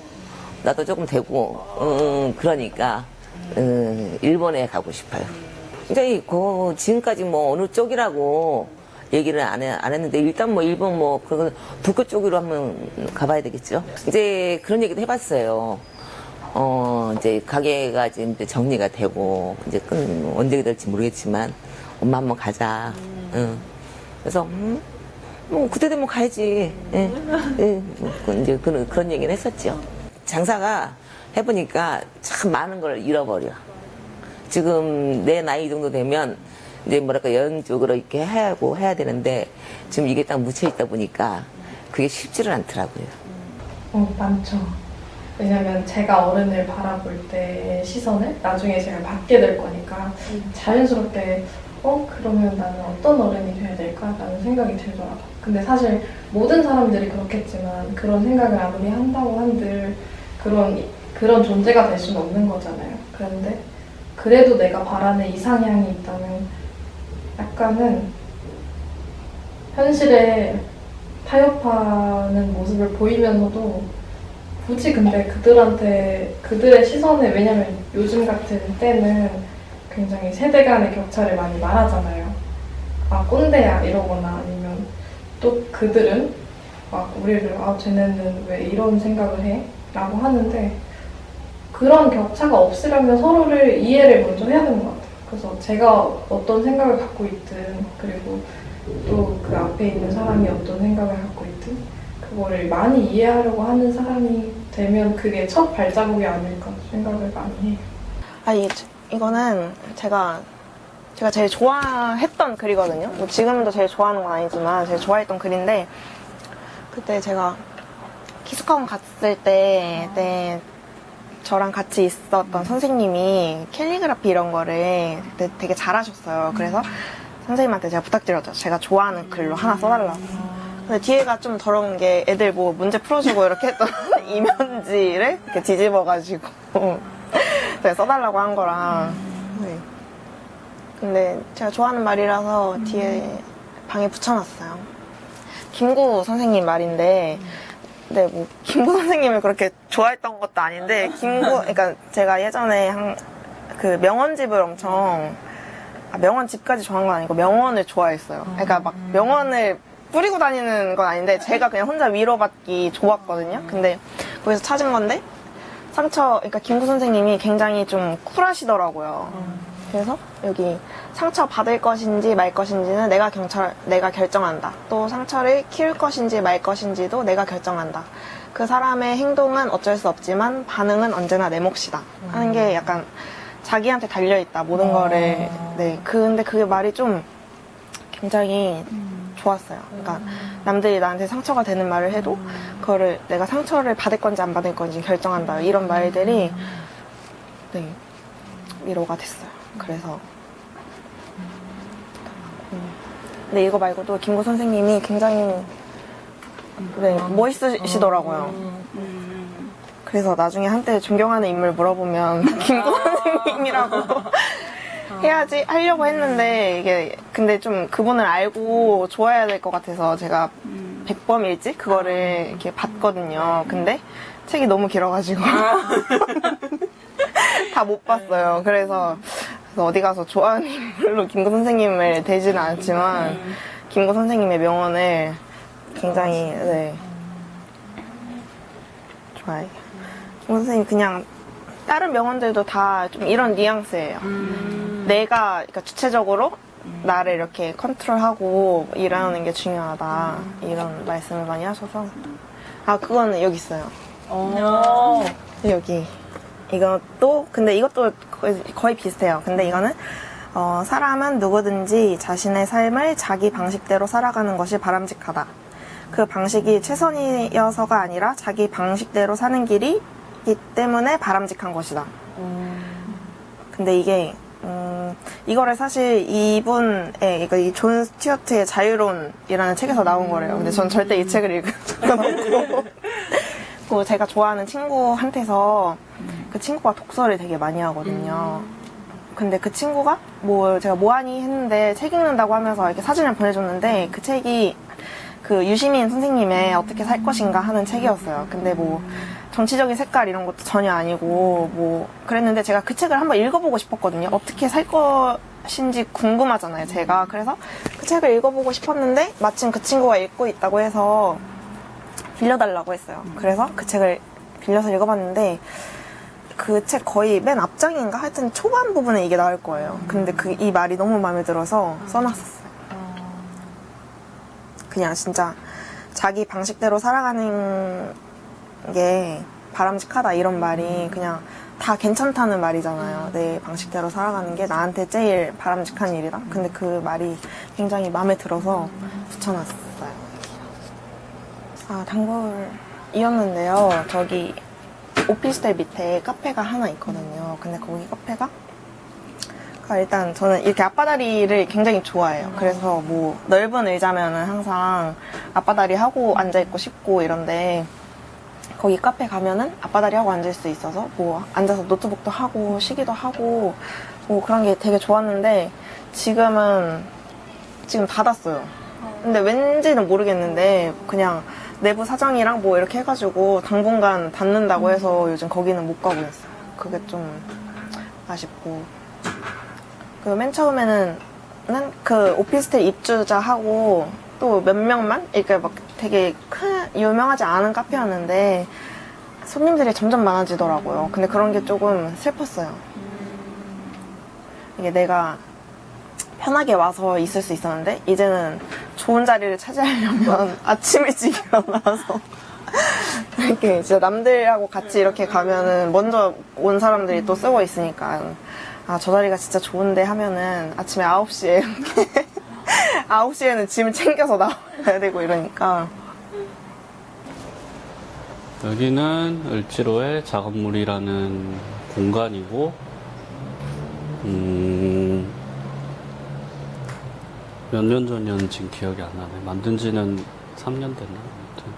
나도 조금 되고, 그러니까. 일본에 가고 싶어요. 이제 지금까지 뭐 어느 쪽이라고 얘기를 안 했는데, 일단 뭐 일본 뭐 도쿄 쪽으로 한번 가봐야 되겠죠. 이제 그런 얘기도 해봤어요. 이제 가게가 이제 정리가 되고, 이제 언제 될지 모르겠지만, 엄마 한번 가자. 응. 그래서 뭐 그때 되면 가야지. 예. 예. 뭐 이제 그런 얘기는 했었죠. 장사가 해보니까 참 많은 걸 잃어버려. 지금 내 나이 정도 되면 이제 뭐랄까 여행적으로 이렇게 하고 해야 되는데 지금 이게 딱 묻혀 있다 보니까 그게 쉽지를 않더라고요. 많죠. 왜냐면 제가 어른을 바라볼 때의 시선을 나중에 제가 받게 될 거니까 자연스럽게 그러면 나는 어떤 어른이 돼야 될까라는 생각이 들더라고요. 근데 사실 모든 사람들이 그렇겠지만 그런 생각을 아무리 한다고 한들 그런 존재가 될 수는 없는 거잖아요. 그런데 그래도 내가 바라는 이상향이 있다면 약간은 현실에 타협하는 모습을 보이면서도 굳이 근데 그들의 시선에, 왜냐면 요즘 같은 때는 굉장히 세대 간의 격차를 많이 말하잖아요. 아, 꼰대야 이러거나 아니면 또 그들은 막 우리를 쟤네는 왜 이런 생각을 해? 라고 하는데 그런 격차가 없으려면 서로를 이해를 먼저 해야 되는 것 같아요. 그래서 제가 어떤 생각을 갖고 있든 그리고 또 그 앞에 있는 사람이 어떤 생각을 갖고 있든 그거를 많이 이해하려고 하는 사람이 되면 그게 첫 발자국이 아닐까 생각을 많이 해요. 이거는 제가 제일 좋아했던 글이거든요. 뭐 지금도 제일 좋아하는 건 아니지만 제일 좋아했던 글인데 그때 제가 키스카운 갔을 때 저랑 같이 있었던 선생님이 캘리그라피 이런 거를 그때 되게 잘하셨어요. 그래서 선생님한테 제가 부탁드렸죠. 제가 좋아하는 글로 하나 써달라고. 근데 뒤에가 좀 더러운 게 애들 뭐 문제 풀어주고 이렇게 했던 이면지를 이렇게 뒤집어가지고 제가 써달라고 한 거라. 네. 근데 제가 좋아하는 말이라서 뒤에 방에 붙여놨어요. 김구 선생님 말인데 네, 뭐 김구 선생님을 그렇게 좋아했던 것도 아닌데 그러니까 제가 예전에 그 명언집을 엄청 명언집까지 좋아한 건 아니고 명언을 좋아했어요. 그러니까 막 명언을 뿌리고 다니는 건 아닌데 제가 그냥 혼자 위로받기 좋았거든요. 근데 거기서 찾은 건데 그러니까 김구 선생님이 굉장히 좀 쿨하시더라고요. 그래서 여기 상처 받을 것인지 말 것인지는 내가 결정한다. 또 상처를 키울 것인지 말 것인지도 내가 결정한다. 그 사람의 행동은 어쩔 수 없지만 반응은 언제나 내 몫이다. 하는 게 약간 자기한테 달려있다. 모든 거를. 네. 근데 그 말이 좀 굉장히 좋았어요. 그러니까 남들이 나한테 상처가 되는 말을 해도 그거를 내가 상처를 받을 건지 안 받을 건지 결정한다. 이런 말들이 네, 위로가 됐어요. 그래서 근데 이거 말고도 김구 선생님이 굉장히 네, 멋있으시더라고요. 그래서 나중에 한때 존경하는 인물 물어보면 김구 선생님이라고 해야지 하려고 했는데 이게 근데 좀 그분을 알고 좋아해야 될 것 같아서 제가 백범일지 그거를 이렇게 봤거든요. 근데 책이 너무 길어가지고 다 못 봤어요. 그래서 어디 가서 좋아하는 인물로 김구 선생님을 대지는 않지만 김구 선생님의 명언을 굉장히 네, 좋아해요. 김구 선생님 그냥 다른 명언들도 다 좀 이런 뉘앙스예요. 내가 그러니까 주체적으로 나를 이렇게 컨트롤하고 일하는 게 중요하다 이런 말씀을 많이 하셔서 그거는 여기 있어요. 여기 이것도 근데 이것도 거의 비슷해요. 근데 이거는 사람은 누구든지 자신의 삶을 자기 방식대로 살아가는 것이 바람직하다. 그 방식이 최선이어서가 아니라 자기 방식대로 사는 길이기 때문에 바람직한 것이다. 근데 이게 이거를 사실 그러니까 이 존 스튜어트의 자유론이라는 책에서 나온 거래요. 근데 전 절대 이 책을 읽은 적은 없고 그 제가 좋아하는 친구한테서 그 친구가 독서를 되게 많이 하거든요. 근데 그 친구가 제가 뭐하니 했는데 책 읽는다고 하면서 이렇게 사진을 보내줬는데 그 책이 그 유시민 선생님의 어떻게 살 것인가 하는 책이었어요. 근데 정치적인 색깔 이런 것도 전혀 아니고 그랬는데 제가 그 책을 한번 읽어보고 싶었거든요. 어떻게 살 것인지 궁금하잖아요, 제가. 그래서 그 책을 읽어보고 싶었는데 마침 그 친구가 읽고 있다고 해서 빌려달라고 했어요. 그래서 그 책을 빌려서 읽어봤는데 그 책 거의 맨 앞장인가 하여튼 초반 부분에 이게 나올 거예요. 근데 이 말이 너무 마음에 들어서 써놨었어요. 그냥 진짜 자기 방식대로 살아가는 게 바람직하다 이런 말이 그냥 다 괜찮다는 말이잖아요. 내 방식대로 살아가는 게 나한테 제일 바람직한 일이다. 근데 그 말이 굉장히 마음에 들어서 붙여놨어요. 아, 단골이었는데요. 저기 오피스텔 밑에 카페가 하나 있거든요. 근데 거기 카페가 일단 저는 이렇게 앞바다리를 굉장히 좋아해요. 그래서 뭐 넓은 의자면은 항상 앞바다리 하고 앉아있고 싶고 이런데 거기 카페 가면은 앞바다리 하고 앉을 수 있어서 뭐 앉아서 노트북도 하고 쉬기도 하고 뭐 그런 게 되게 좋았는데 지금 닫았어요. 근데 왠지는 모르겠는데 그냥 내부 사정이랑 뭐 이렇게 해가지고 당분간 닫는다고 해서 요즘 거기는 못 가고 있어요. 그게 좀 아쉽고. 그 맨 처음에는 그 오피스텔 입주자하고 또 몇 명만 이렇게 막 되게 유명하지 않은 카페였는데 손님들이 점점 많아지더라고요. 근데 그런 게 조금 슬펐어요. 이게 내가 편하게 와서 있을 수 있었는데 이제는 좋은 자리를 차지하려면 아침 일찍 일어나서 이렇게 진짜 남들하고 같이 이렇게 가면은 먼저 온 사람들이 또 쓰고 있으니까 아, 저 자리가 진짜 좋은데 하면은 아침에 9시에 이렇게 9시에는 짐을 챙겨서 나와야 되고 이러니까. 여기는 을지로의 작업물이라는 공간이고 몇 년 전이었는지 기억이 안 나네. 만든 지는 3년 됐나? 아무튼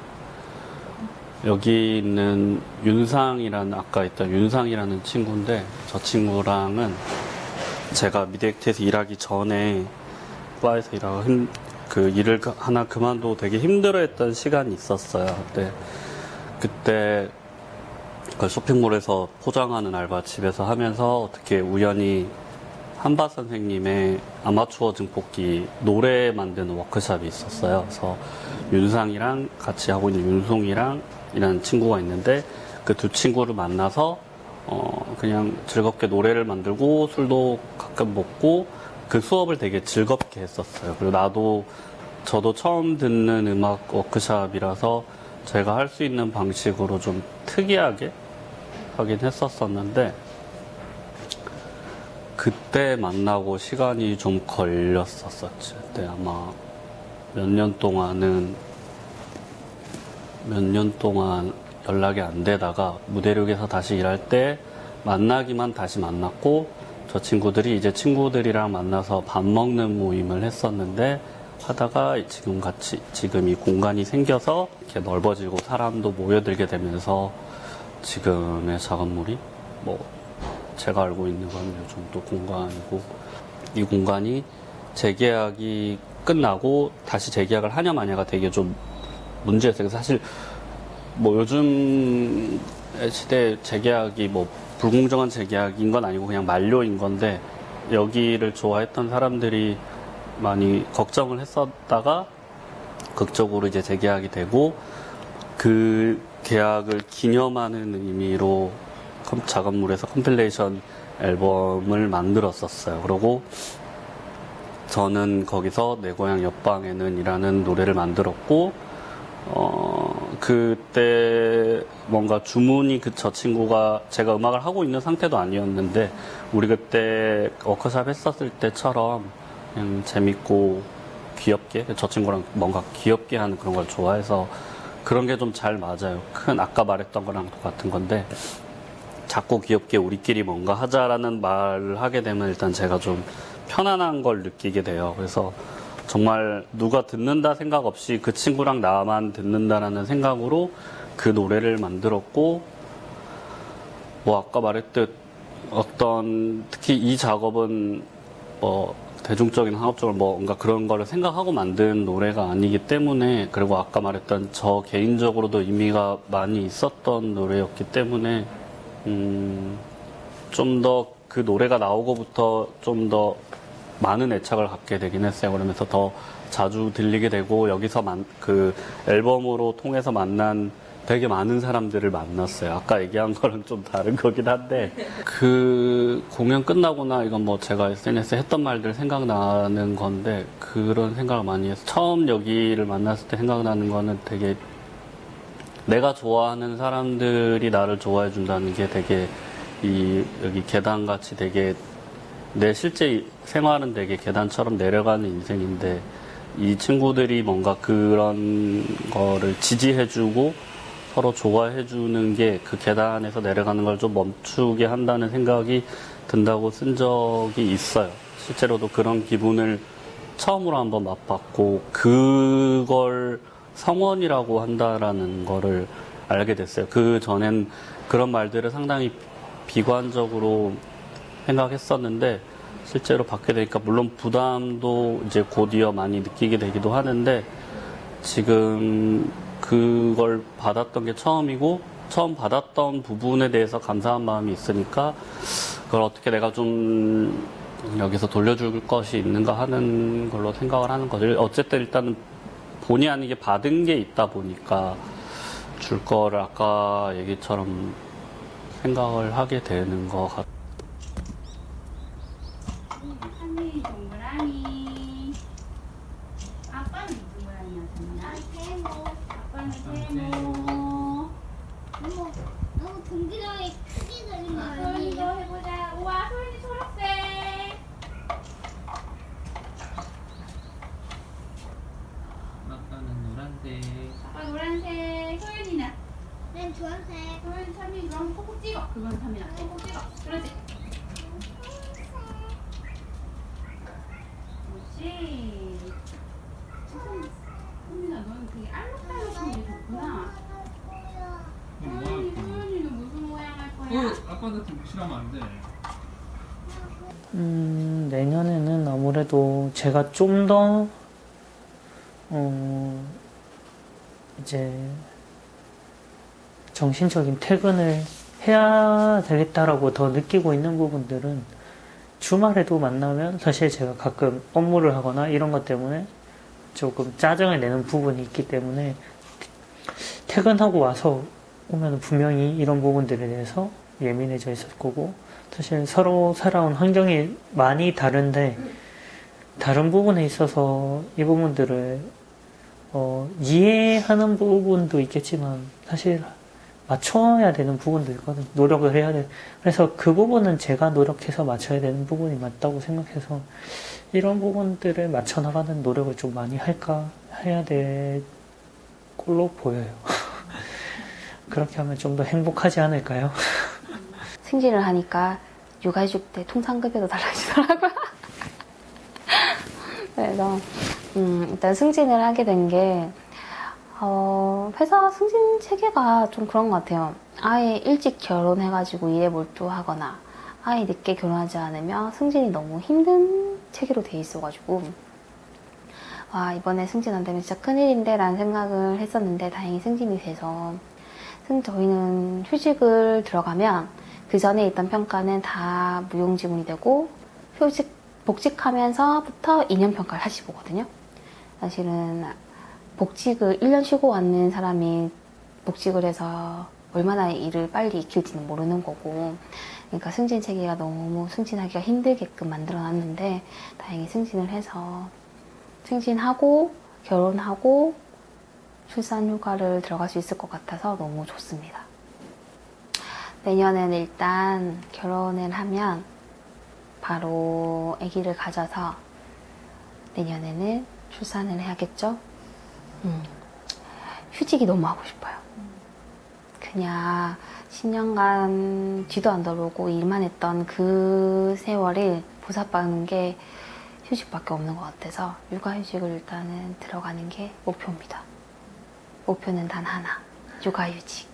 여기 있는 윤상이라는 아까 있던 윤상이라는 친구인데 저 친구랑은 제가 미디어액트에서 일하기 전에 바에서 일하고 그 일을 하나 그만두고 되게 힘들어했던 시간이 있었어요. 그때 그 쇼핑몰에서 포장하는 알바 집에서 하면서 어떻게 우연히 한바 선생님의 아마추어 증폭기 노래 만드는 워크숍이 있었어요. 그래서 윤상이랑 같이 하고 있는 윤송이랑 이라는 친구가 있는데 그 두 친구를 만나서 그냥 즐겁게 노래를 만들고 술도 가끔 먹고 그 수업을 되게 즐겁게 했었어요. 그리고 저도 처음 듣는 음악 워크숍이라서 제가 할 수 있는 방식으로 좀 특이하게 하긴 했었었는데 그때 만나고 시간이 좀 걸렸었었지. 그때 아마 몇 년 동안 연락이 안 되다가 무대륙에서 다시 일할 때 만나기만 다시 만났고 저 친구들이 이제 친구들이랑 만나서 밥 먹는 모임을 했었는데 하다가 지금 이 공간이 생겨서 이렇게 넓어지고 사람도 모여들게 되면서 지금의 작업물이 뭐 제가 알고 있는 건 이 정도 공간이고 이 공간이 재계약이 끝나고 다시 재계약을 하냐 마냐가 되게 좀 문제였어요. 사실 뭐 요즘 시대 재계약이 뭐 불공정한 재계약인 건 아니고 그냥 만료인 건데 여기를 좋아했던 사람들이 많이 걱정을 했었다가 극적으로 이제 재계약이 되고 그 계약을 기념하는 의미로 작업물에서 컴필레이션 앨범을 만들었었어요. 그리고 저는 거기서 내 고향 옆방에는 이라는 노래를 만들었고 그때 뭔가 주문이 저 친구가 제가 음악을 하고 있는 상태도 아니었는데 우리 그때 워크숍 했었을 때처럼 그냥 재밌고 귀엽게 저 친구랑 뭔가 귀엽게 하는 그런 걸 좋아해서 그런 게 좀 잘 맞아요. 아까 말했던 거랑 똑같은 건데 자꾸 귀엽게 우리끼리 뭔가 하자라는 말을 하게 되면 일단 제가 좀 편안한 걸 느끼게 돼요. 그래서 정말 누가 듣는다 생각 없이 그 친구랑 나만 듣는다라는 생각으로 그 노래를 만들었고 뭐 아까 말했듯 특히 이 작업은 뭐 대중적인 상업적으로 뭔가 그런 거를 생각하고 만든 노래가 아니기 때문에 그리고 아까 말했던 저 개인적으로도 의미가 많이 있었던 노래였기 때문에 좀 더 그 노래가 나오고부터 좀 더 많은 애착을 갖게 되긴 했어요. 그러면서 더 자주 들리게 되고 여기서 그 앨범으로 통해서 만난 되게 많은 사람들을 만났어요. 아까 얘기한 거랑 좀 다른 거긴 한데 그 공연 끝나고나 이건 뭐 제가 SNS에 했던 말들 생각나는 건데 그런 생각을 많이 해서 처음 여기를 만났을 때 생각나는 거는 되게 내가 좋아하는 사람들이 나를 좋아해 준다는 게 되게 여기 계단같이 되게 내 실제 생활은 되게 계단처럼 내려가는 인생인데 이 친구들이 뭔가 그런 거를 지지해주고 서로 좋아해주는 게 그 계단에서 내려가는 걸 좀 멈추게 한다는 생각이 든다고 쓴 적이 있어요. 실제로도 그런 기분을 처음으로 한번 맛봤고 그걸 성원이라고 한다라는 거를 알게 됐어요. 그 전엔 그런 말들을 상당히 비관적으로 생각했었는데 실제로 받게 되니까 물론 부담도 이제 곧이어 많이 느끼게 되기도 하는데 지금 그걸 받았던 게 처음이고 처음 받았던 부분에 대해서 감사한 마음이 있으니까 그걸 어떻게 내가 좀 여기서 돌려줄 것이 있는가 하는 걸로 생각을 하는 거죠. 어쨌든 일단은 본의 아니게 받은 게 있다 보니까 줄 거를 아까 얘기처럼 생각을 하게 되는 것 같아요. 하늘이 동그라미. 아빠는 무슨 모양이야, 세모. 아빠는 세모. 너무 동그라미 크게 그린 거 아니에요? 소연이도 해보자. 우와, 소연이 초록색. 아빠는 노란색. 아빠 노란색. 소연이는? 난 주황색. 소연이 참이 그럼 콕콕 찍어. 그건 참이야. 콕콕 찍어. 그러지. 그렇지. 소연아, 너는 되게 알록달록한 게 좋구나. 소연이는 무슨 모양 할 거야? 아빠한테 무시하면 안 돼. 내년에는 아무래도 제가 좀 더, 이제, 정신적인 퇴근을 해야 되겠다라고 더 느끼고 있는 부분들은 주말에도 만나면 사실 제가 가끔 업무를 하거나 이런 것 때문에 조금 짜증을 내는 부분이 있기 때문에 퇴근하고 와서 오면 분명히 이런 부분들에 대해서 예민해져 있을 거고 사실 서로 살아온 환경이 많이 다른데 다른 부분에 있어서 이 부분들을 이해하는 부분도 있겠지만 사실 맞춰야 되는 부분도 있거든. 노력을 해야 돼. 그래서 그 부분은 제가 노력해서 맞춰야 되는 부분이 맞다고 생각해서 이런 부분들을 맞춰 나가는 노력을 좀 많이 해야 될 걸로 보여요. 그렇게 하면 좀 더 행복하지 않을까요? 승진을 하니까 육아해줄 때 통상급여도 달라지더라고요. 그래서 일단 승진을 하게 된 게 회사 승진 체계가 좀 그런 것 같아요. 아예 일찍 결혼해가지고 일에 몰두하거나 아예 늦게 결혼하지 않으면 승진이 너무 힘든 체계로 돼 있어가지고 와, 이번에 승진 안 되면 진짜 큰일인데 라는 생각을 했었는데 다행히 승진이 돼서 저희는 휴직을 들어가면 그 전에 있던 평가는 다 무용지물이 되고 복직하면서부터 2년 평가를 다시 보거든요. 사실은 복직을 1년 쉬고 왔는 사람이 복직을 해서 얼마나 일을 빨리 익힐지는 모르는 거고 그러니까 승진 체계가 너무 승진하기가 힘들게끔 만들어놨는데 다행히 승진을 해서 승진하고 결혼하고 출산 휴가를 들어갈 수 있을 것 같아서 너무 좋습니다. 내년에는 일단 결혼을 하면 바로 아기를 가져서 내년에는 출산을 해야겠죠? 휴직이 너무 하고 싶어요. 그냥 10년간 뒤도 안 돌아보고 일만 했던 그 세월을 보답받는 게 휴직밖에 없는 것 같아서 육아휴직을 일단은 들어가는 게 목표입니다. 목표는 단 하나, 육아휴직.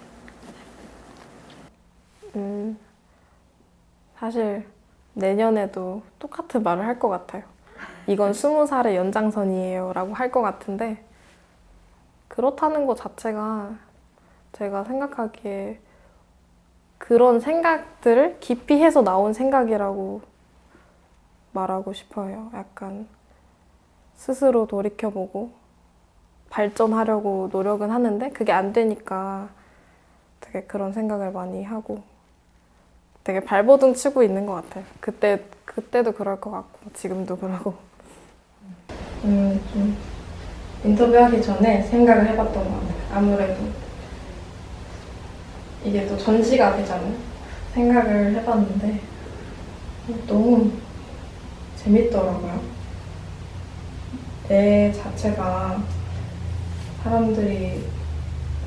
사실 내년에도 똑같은 말을 할 것 같아요. 이건 20살의 연장선이에요 라고 할 것 같은데 그렇다는 것 자체가 제가 생각하기에 그런 생각들을 깊이 해서 나온 생각이라고 말하고 싶어요. 약간 스스로 돌이켜보고 발전하려고 노력은 하는데 그게 안 되니까 되게 그런 생각을 많이 하고 되게 발버둥 치고 있는 것 같아요. 그때도 그럴 것 같고 지금도 그러고. 좀 인터뷰하기 전에 생각을 해봤던 것 같아요. 아무래도 이게 또 전시가 되잖아요. 생각을 해봤는데 너무 재밌더라고요. 애 자체가 사람들이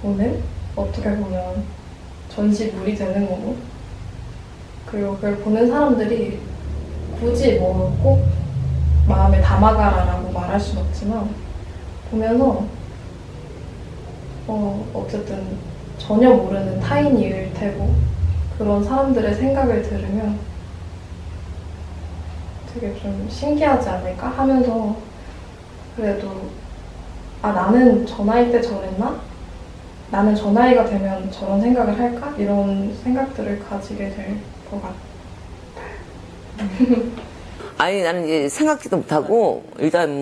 보는, 어떻게 보면 전시물이 되는 거고, 그리고 그걸 보는 사람들이 굳이 뭐 꼭 마음에 담아가라라고 말할 순 없지만 보면서 어쨌든 전혀 모르는 타인일 테고 그런 사람들의 생각을 들으면 되게 좀 신기하지 않을까 하면서 그래도 나는 저 나이 때 저랬나? 나는 저 나이가 되면 저런 생각을 할까? 이런 생각들을 가지게 될 것 같아요. 아니 나는 이제 생각지도 못하고 일단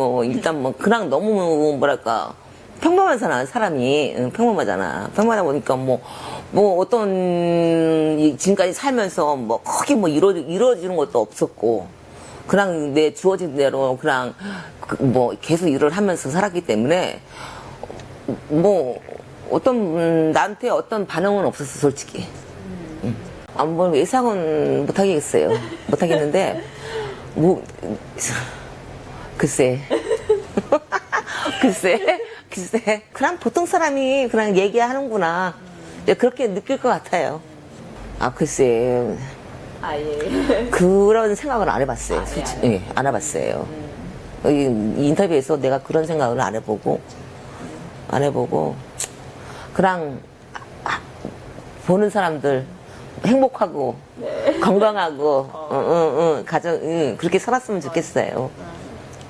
그냥 너무 뭐랄까 평범하잖아. 사람이 평범하잖아. 평범하다 보니까 뭐 어떤 지금까지 살면서 크게 이루어지는 것도 없었고 그냥 내 주어진 대로 그냥 계속 일을 하면서 살았기 때문에 어떤 나한테 어떤 반응은 없었어 솔직히. 뭐 예상은 못 하겠어요. 못 하겠는데 글쎄 그냥 보통 사람이 그냥 얘기하는구나 그렇게 느낄 것 같아요. 글쎄 그런 생각을 안 해봤어요. 솔직히 예, 안 해봤어요. 이 인터뷰에서 내가 그런 생각을 안 해보고 그냥 보는 사람들 행복하고 건강하고 가정 그렇게 살았으면 좋겠어요.